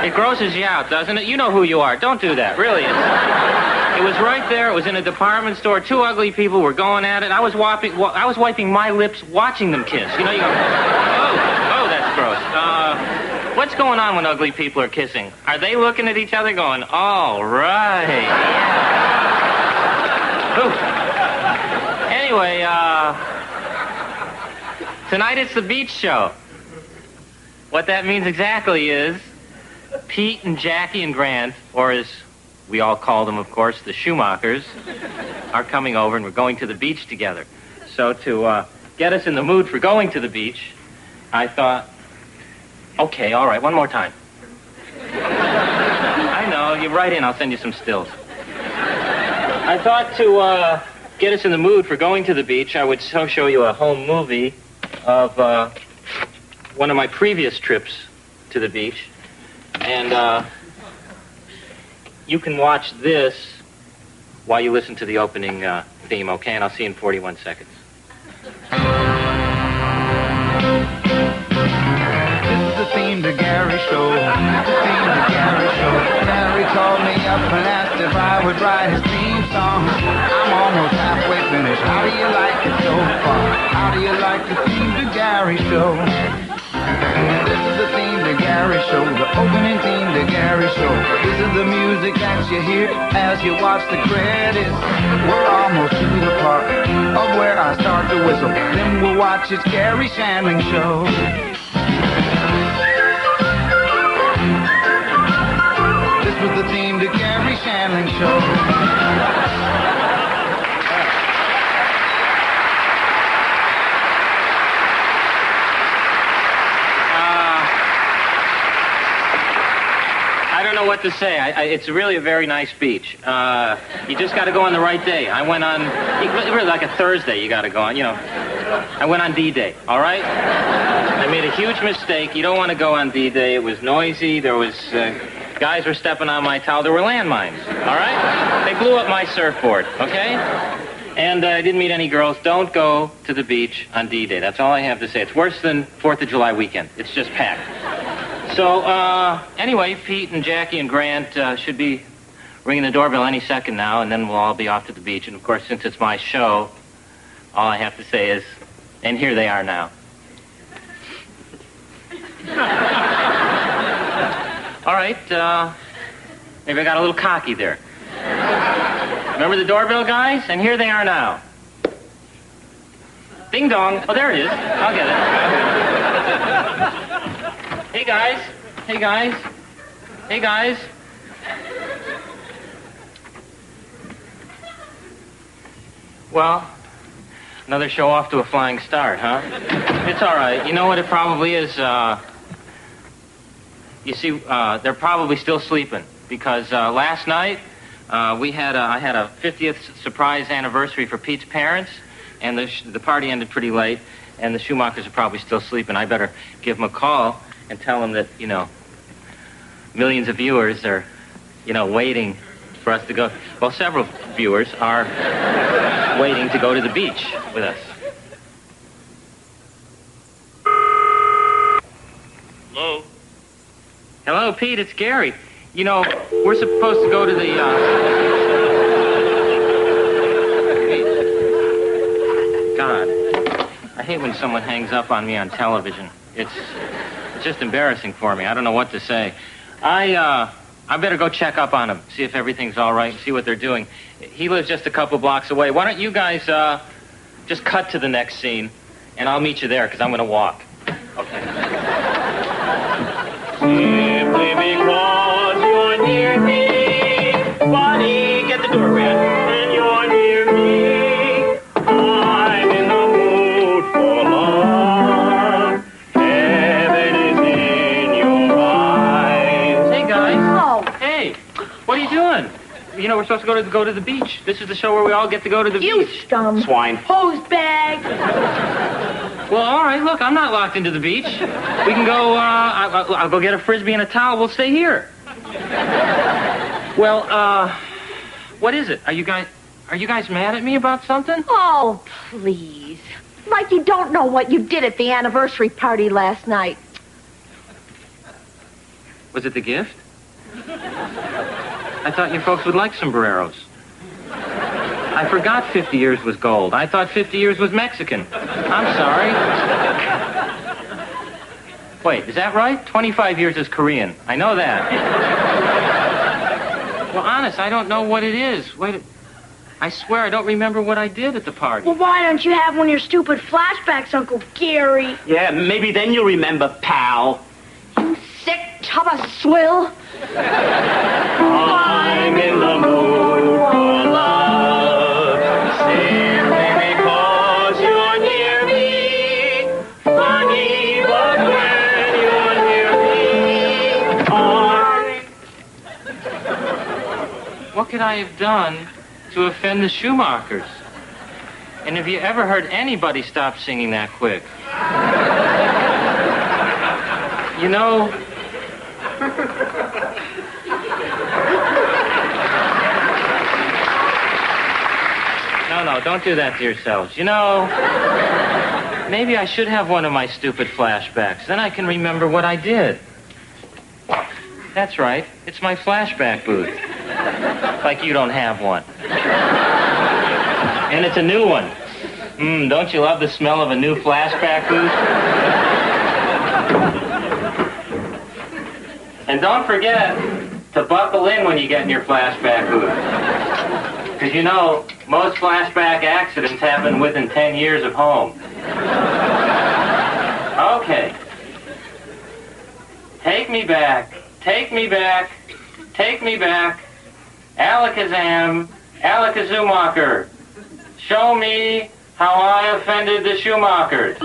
it grosses you out, doesn't it? You know who you are. Don't do that, really. It was right there. It was in a department store. 2 ugly people were going at it. I was wiping my lips watching them kiss. You know, you go, oh, that's gross. What's going on when ugly people are kissing? Are they looking at each other going, all right, yeah. Ooh. Anyway, tonight it's the beach show. What that means exactly is Pete and Jackie and Grant, or as we all call them, of course, the Schumachers, are coming over and we're going to the beach together. So to get us in the mood for going to the beach, I thought, okay, all right, one more time. I know, you're right in, I'll send you some stills. I thought to get us in the mood for going to the beach, I would show you a home movie of one of my previous trips to the beach. And you can watch this while you listen to the opening theme, okay? And I'll see you in 41 seconds. This is the theme to Garry Show. The theme to Garry Show. Garry called me up and asked if I would write his theme song. I'm almost halfway finished. How do you like it so far? How do you like the theme to Garry Show? This is the theme to Garry Show, the opening theme to Garry Show. This is the music that you hear as you watch the credits. We're almost to the part of where I start to whistle. Then we'll watch It's Garry Shandling Show. This was the theme to Garry Shandling Show. I don't know what to say. It's really a very nice beach. You just got to go on the right day. I went on, really like a Thursday you got to go on, you know. I went on D-Day, all right? I made a huge mistake. You don't want to go on D-Day. It was noisy. There was, guys were stepping on my towel. There were landmines, all right? They blew up my surfboard, okay? And I didn't meet any girls. Don't go to the beach on D-Day. That's all I have to say. It's worse than 4th of July weekend. It's just packed. So, anyway, Pete and Jackie and Grant should be ringing the doorbell any second now, and then we'll all be off to the beach. And, of course, since it's my show, all I have to say is, and here they are now. All right, maybe I got a little cocky there. Remember the doorbell, guys? And here they are now. Ding dong. Oh, there it is. I'll get it. Hey, guys. Hey, guys. Hey, guys. Well, Another show off to a flying start, huh? It's all right. You know what it probably is? You see, they're probably still sleeping because last night I had a 50th surprise anniversary for Pete's parents, and the party ended pretty late, and the Schumachers are probably still sleeping. I better give them a call and tell them that, millions of viewers are, waiting for us to go. Well, several viewers are waiting to go to the beach with us. Hello? Hello, Pete, it's Gary. We're supposed to go to the, God, I hate when someone hangs up on me on television. It's just embarrassing for me. I don't know what to say. I better go check up on him, see if everything's all right, see what they're doing. He lives just a couple blocks away. Why don't you guys just cut to the next scene, and I'll meet you there, because I'm going to walk. Okay. Simply because you're near me. Buddy, get the door, Grant. And you're near me. I'm in the mood for love. Heaven is in your eyes. Hey, guys. Oh. Hey, what are you doing? We're supposed to go to the beach. This is the show where we all get to go to the You beach. scum. Swine. Hose bag. Well, all right, look, I'm not locked into the beach. We can go, I'll go get a Frisbee and a towel. We'll stay here. Well, what is it? Are you guys mad at me about something? Oh, please. Like you don't know what you did at the anniversary party last night. Was it the gift? I thought you folks would like sombreros. I forgot 50 years was gold. I thought 50 years was Mexican. I'm sorry. Wait, is that right? 25 years is Korean. I know that. Well, honest, I don't know what it is. Wait, I swear I don't remember what I did at the party. Well, why don't you have one of your stupid flashbacks, Uncle Gary? Yeah, maybe then you'll remember, pal. Sick tub of swill. I'm in the mood for love. Simply because you're near me. Funny, but when you're near me, What could I have done to offend the Schumachers? And have you ever heard anybody stop singing that quick? No, don't do that to yourselves. Maybe I should have one of my stupid flashbacks. Then I can remember what I did. That's right. It's my flashback booth. Like you don't have one. And it's a new one. Don't you love the smell of a new flashback booth? And don't forget to buckle in when you get in your flashback booth. Because most flashback accidents happen within 10 years of home. Okay. Take me back. Take me back. Take me back. Alakazam. Alakazumacher. Show me how I offended the Schumachers.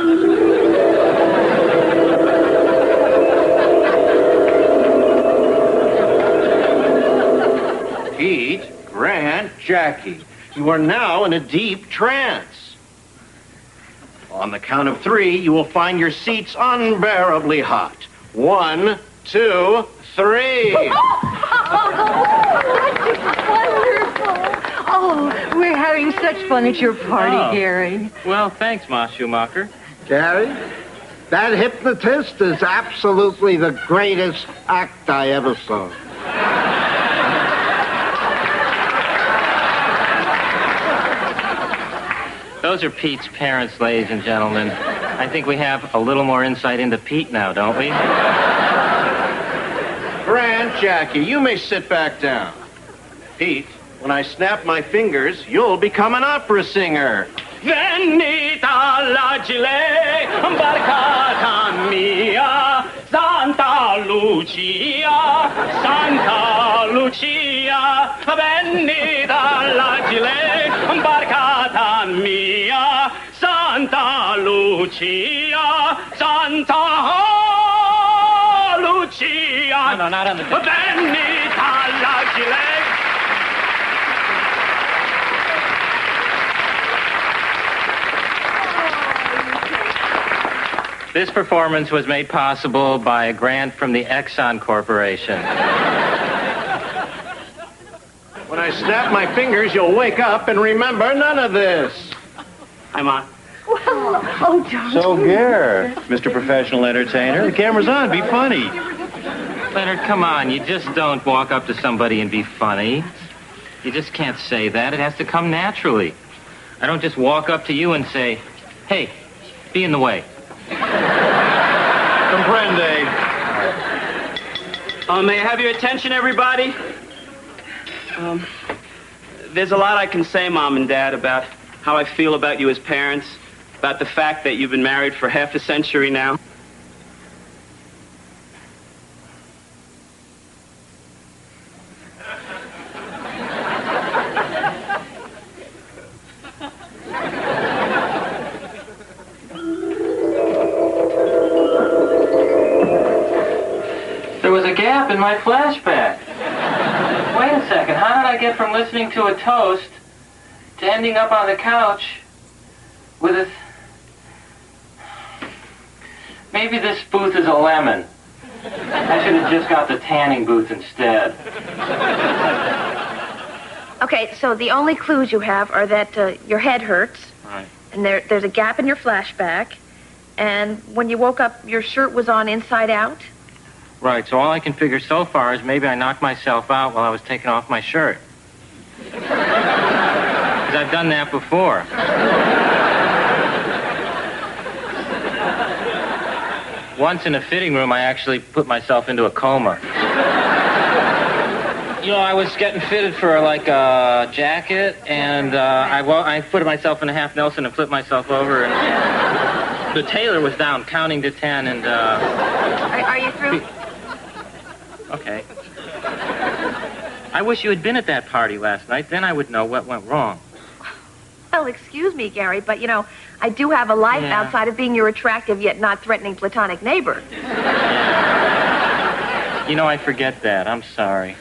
Pete, Grant, Jackie, you are now in a deep trance. On the count of 3, you will find your seats unbearably hot. 1, 2, 3. Oh, we're having such fun at your party, Gary. Well, thanks, Ma Schumacher. Gary, that hypnotist is absolutely the greatest act I ever saw. Those are Pete's parents, ladies and gentlemen. I think we have a little more insight into Pete now, don't we? Grant, Jackie, you may sit back down. Pete, when I snap my fingers, you'll become an opera singer. Venita l'agile, barcata mia, Santa Lucia, Santa Lucia. Venita l'agile, barcata mia, Lucia, Santa Lucia. No, not on the... Venita la Gilet. This performance was made possible by a grant from the Exxon Corporation. When I snap my fingers, you'll wake up and remember none of this. Hi, Ma. Oh, darling. So, Gare, Mr. Professional Entertainer, the camera's on. Be funny. Leonard, come on. You just don't walk up to somebody and be funny. You just can't say that. It has to come naturally. I don't just walk up to you and say, hey, be in the way. Comprende. May I have your attention, everybody? There's a lot I can say, Mom and Dad, about how I feel about you as parents, about the fact that you've been married for half a century now. There was a gap in my flashback. Wait a second. How did I get from listening to a toast to ending up on the couch with a... Maybe this booth is a lemon. I should have just got the tanning booth instead. Okay, so the only clues you have are that your head hurts, Right. and there's a gap in your flashback, and when you woke up, your shirt was on inside out. Right, so all I can figure so far is maybe I knocked myself out while I was taking off my shirt. Because I've done that before. Once in a fitting room, I actually put myself into a coma. You know, I was getting fitted for, like, a jacket, and I put myself in a half Nelson and flipped myself over, and the tailor was down counting to 10, and... Are you through? Okay. I wish you had been at that party last night. Then I would know what went wrong. Well, excuse me, Gary, but, you know, I do have a life Yeah. outside of being your attractive yet not threatening platonic neighbor. You know, I forget that. I'm sorry.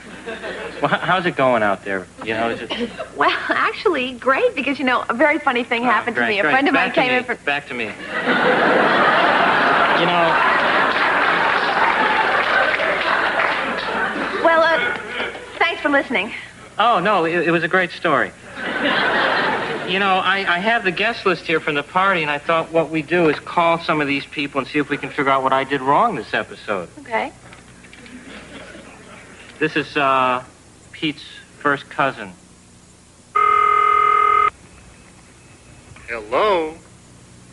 Well, how's it going out there? You know, is it... Well, actually, great, because, you know, a very funny thing happened to me. A friend of mine came in for... Back to me. You know... Well, thanks for listening. Oh, no, it was a great story. You know, I have the guest list here from the party, and I thought what we do is call some of these people and see if we can figure out what I did wrong this episode. Okay. This is, Pete's first cousin. Hello?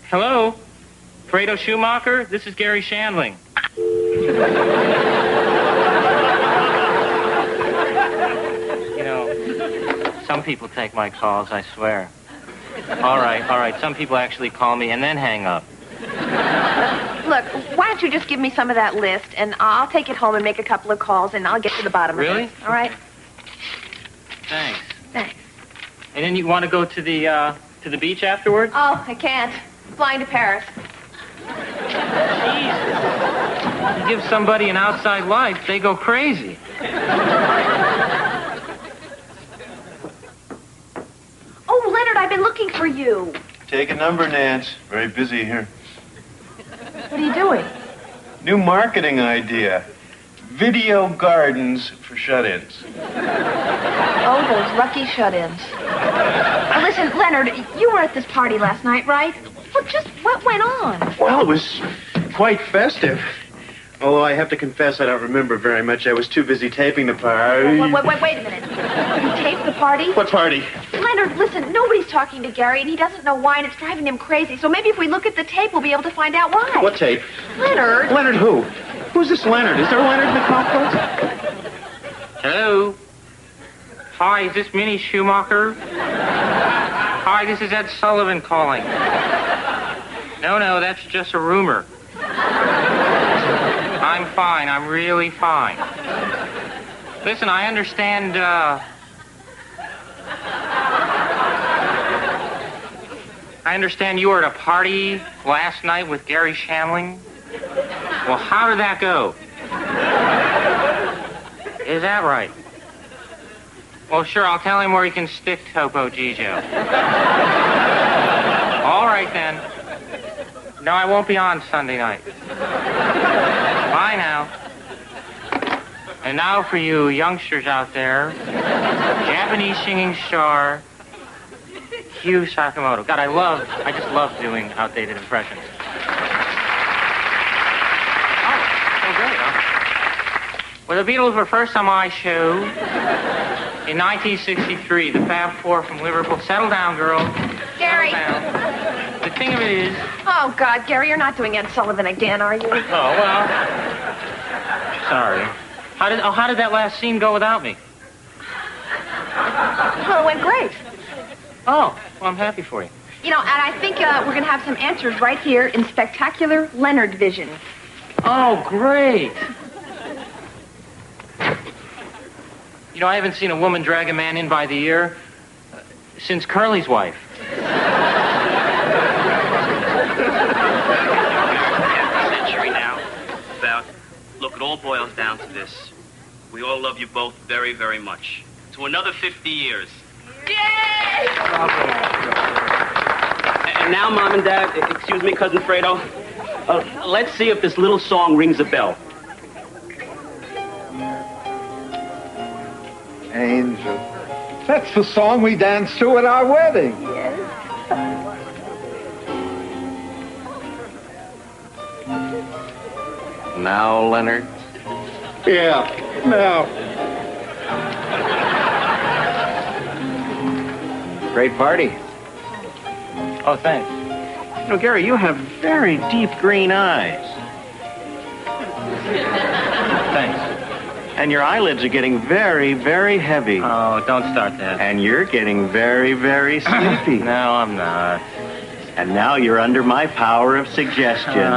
Hello? Fredo Schumacher? This is Garry Shandling. You know, some people take my calls, I swear. All right. Some people actually call me and then hang up. Look, why don't you just give me some of that list, and I'll take it home and make a couple of calls, and I'll get to the bottom of it. Really? All right? Thanks. Thanks. And then you want to go to the beach afterwards? Oh, I can't. I'm flying to Paris. You give somebody an outside life, they go crazy. Oh, Leonard, I've been looking for you. Take a number, Nance. Very busy here. What are you doing? New marketing idea. Video gardens for shut-ins. Oh, those lucky shut-ins. Well, listen, Leonard, you were at this party last night, right? Well, just what went on? Well, it was quite festive. Although I have to confess I don't remember very much. I was too busy taping the party. Wait a minute. You taped the party? What party? Leonard, listen, nobody's talking to Gary, and he doesn't know why, and it's driving him crazy. So maybe if we look at the tape, we'll be able to find out why. What tape? Leonard. Leonard who? Who's this Leonard? Is there a Leonard in the complex? Hello? Hi, is this Minnie Schumacher? Hi, this is Ed Sullivan calling. No, that's just a rumor. I'm fine. I'm really fine. Listen, I understand, I I understand you were at a party last night with Garry Shandling. Well, how did that go? Is that right? Well, sure, I'll tell him where he can stick Topo Gigio. All right, then. No, I won't be on Sunday night. Bye now. And now for you youngsters out there, Japanese singing star, Hugh Sakamoto. God, I just love doing outdated impressions. Oh, so great, huh? Well, the Beatles were first on my show in 1963. The Fab Four from Liverpool. Settle down, girl. Gary. Settle down. The thing of it is... Oh, God, Gary, you're not doing Ed Sullivan again, are you? Oh, well... Sorry. How did that last scene go without me? Well, it went great. Oh, well, I'm happy for you. You know, and I think we're going to have some answers right here in Spectacular Leonard Vision. Oh, great. You know, I haven't seen a woman drag a man in by the ear since Curly's wife. Century now. About, look, it all boils down to this. We all love you both very, very much. To another 50 years. Yay! And now, Mom and Dad, excuse me, Cousin Fredo, let's see if this little song rings a bell. Angel. That's the song we danced to at our wedding. Yes. Now, Leonard. Yeah, now. Great party. Oh, thanks. You know, Gary, you have very deep green eyes. Thanks. And your eyelids are getting very, very heavy. Oh, don't start that. And you're getting very, very sleepy. No, I'm not. And now you're under my power of suggestion.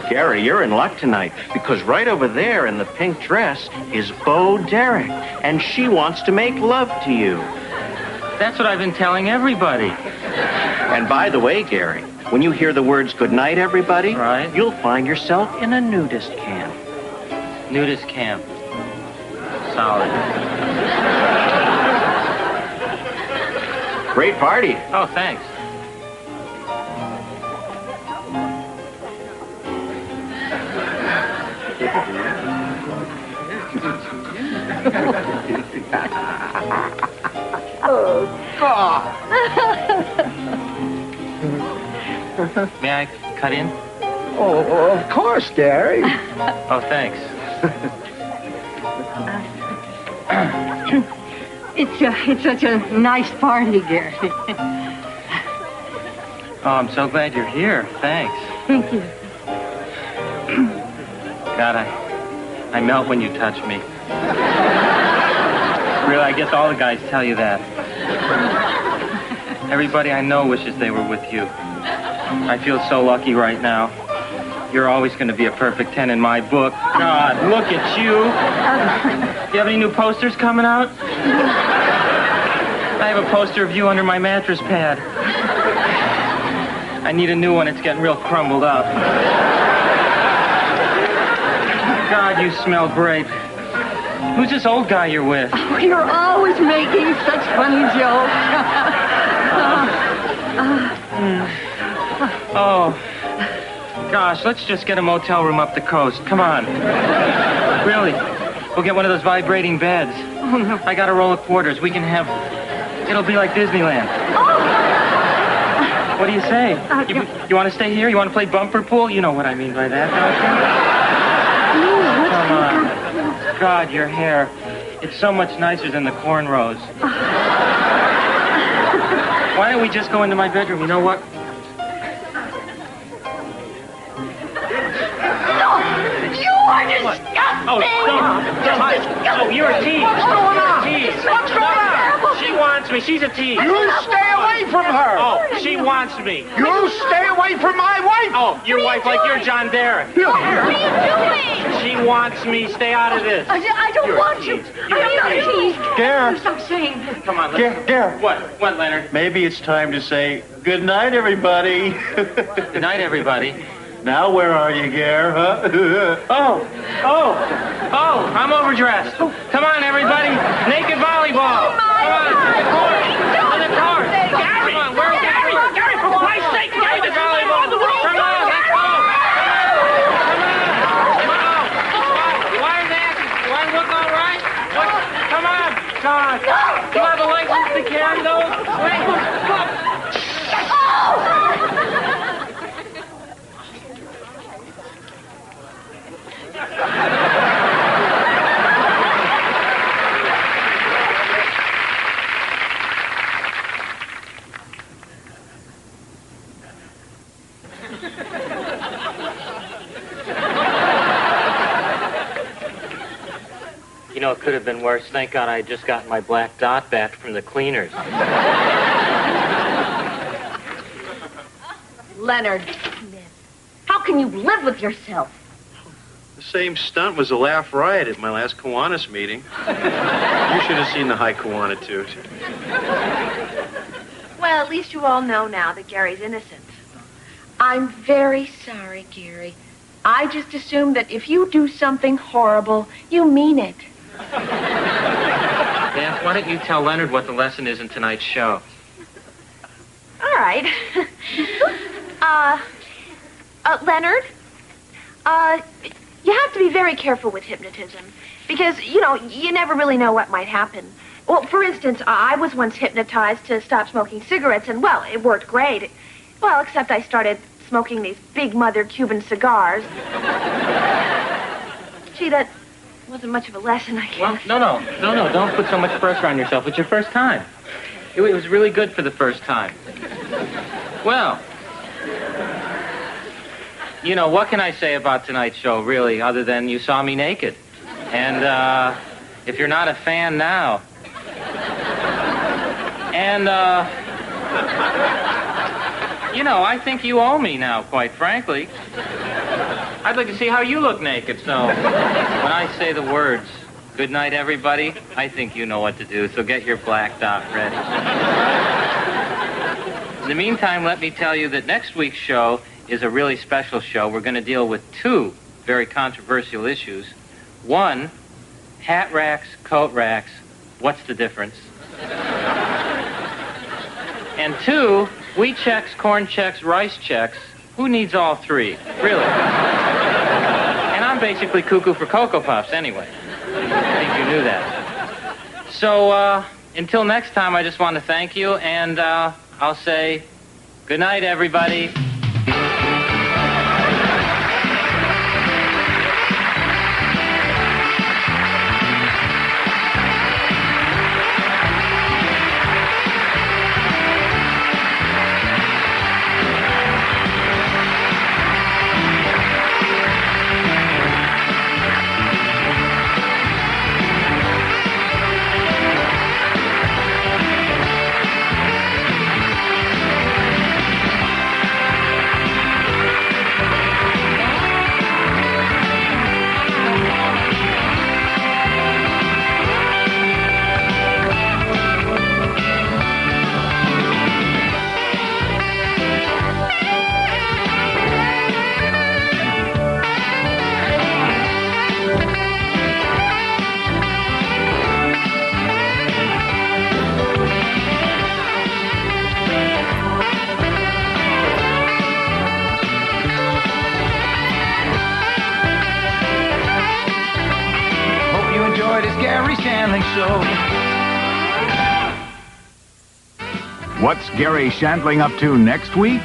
Gary, you're in luck tonight, because right over there in the pink dress is Bo Derek, and she wants to make love to you. That's what I've been telling everybody. And by the way, Gary, when you hear the words "good night, everybody," right, you'll find yourself in a nudist camp. Nudist camp. Solid. Great party. Oh, thanks. Oh, God. May I cut in? Oh, of course, Gary. Oh, thanks. It's such a nice party, Gary. Oh, I'm so glad you're here. Thanks. Thank you. God, I melt when you touch me. Really, I guess all the guys tell you that. Everybody I know wishes they were with you. I feel so lucky right now. You're always going to be a perfect 10 in my book. God, look at you. You have any new posters coming out? I have a poster of you under my mattress pad. I need a new one. It's getting real crumbled up. God, you smell great. Who's this old guy you're with? Oh, you're always making such funny jokes. Oh, gosh, let's just get a motel room up the coast. Come on. Really, we'll get one of those vibrating beds. Oh, no. I got a roll of quarters. We can have... It'll be like Disneyland. What do you say? You want to stay here? You want to play bumper pool? You know what I mean by that, don't you? Come on. God, your hair. It's so much nicer than the cornrows. Why don't we just go into my bedroom? You know what? You are disgusting! Oh, you're a tease. What's going on? Tease. What's going on? She wants wants me. She's a tease. You stay away from her. Oh, she wants me. You stay away from my wife. Oh, your wife like you're John Darren. What are you doing? She wants me. Stay out of this. I don't want you. I don't Gare. Stop saying this. Come on, let's... Gare. What, Leonard? Maybe it's time to say good night, everybody. Good night, everybody. Now where are you, Gare, huh? Oh, I'm overdressed. Come on, everybody. Naked volleyball. Come on, to the court. Gary! Come on, where are Gary! Gary, for Christ's sake! Gary, the volleyball. the rules! Come on, let's go. Come on. Why is that? Why look all right? What? Come on. God. Do you have a license to carry those? Wait, look. You know, it could have been worse. Thank God I just got my black dot back from the cleaners. Leonard, how can you live with yourself? The same stunt was a laugh riot at my last Kiwanis meeting. You should have seen the high Kiwanitude. Well, at least you all know now that Gary's innocent. I'm very sorry, Gary. I just assumed that if you do something horrible, you mean it. Beth, why don't you tell Leonard what the lesson is in tonight's show? All right. Leonard, you have to be very careful with hypnotism because, you know, you never really know what might happen. Well, for instance, I was once hypnotized to stop smoking cigarettes, and, well, it worked great. Well, except I started smoking these Big Mother Cuban cigars. Gee, that wasn't much of a lesson, I guess. Well, no. Don't put so much pressure on yourself. It's your first time. It was really good for the first time. Well, you know, what can I say about tonight's show, really, other than you saw me naked? And, if you're not a fan now... And, you know, I think you owe me now, quite frankly. I'd like to see how you look naked, so when I say the words, good night, everybody, I think you know what to do, so get your black dot ready. In the meantime, let me tell you that next week's show is a really special show. We're going to deal with two very controversial issues. One, hat racks, coat racks, what's the difference? And two, wheat checks, corn checks, rice checks. Who needs all three? Really? And I'm basically cuckoo for Cocoa Puffs anyway. I think you knew that. So, until next time, I just want to thank you, and I'll say good night, everybody. Garry Shandling Show. What's Garry Shandling up to next week?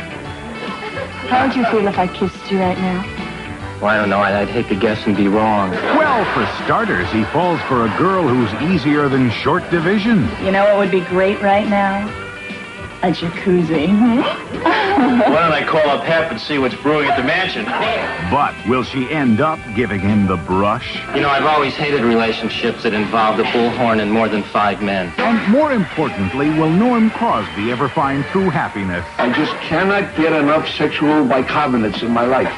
How would you feel if I kissed you right now? Well, I don't know. I'd hate to guess and be wrong. Well, for starters, he falls for a girl who's easier than short division. You know what would be great right now? A jacuzzi, Why don't I call up Hep and see what's brewing at the mansion? But will she end up giving him the brush? You know, I've always hated relationships that involved a bullhorn and more than 5 men. And more importantly, will Norm Crosby ever find true happiness? I just cannot get enough sexual bicarbonates in my life.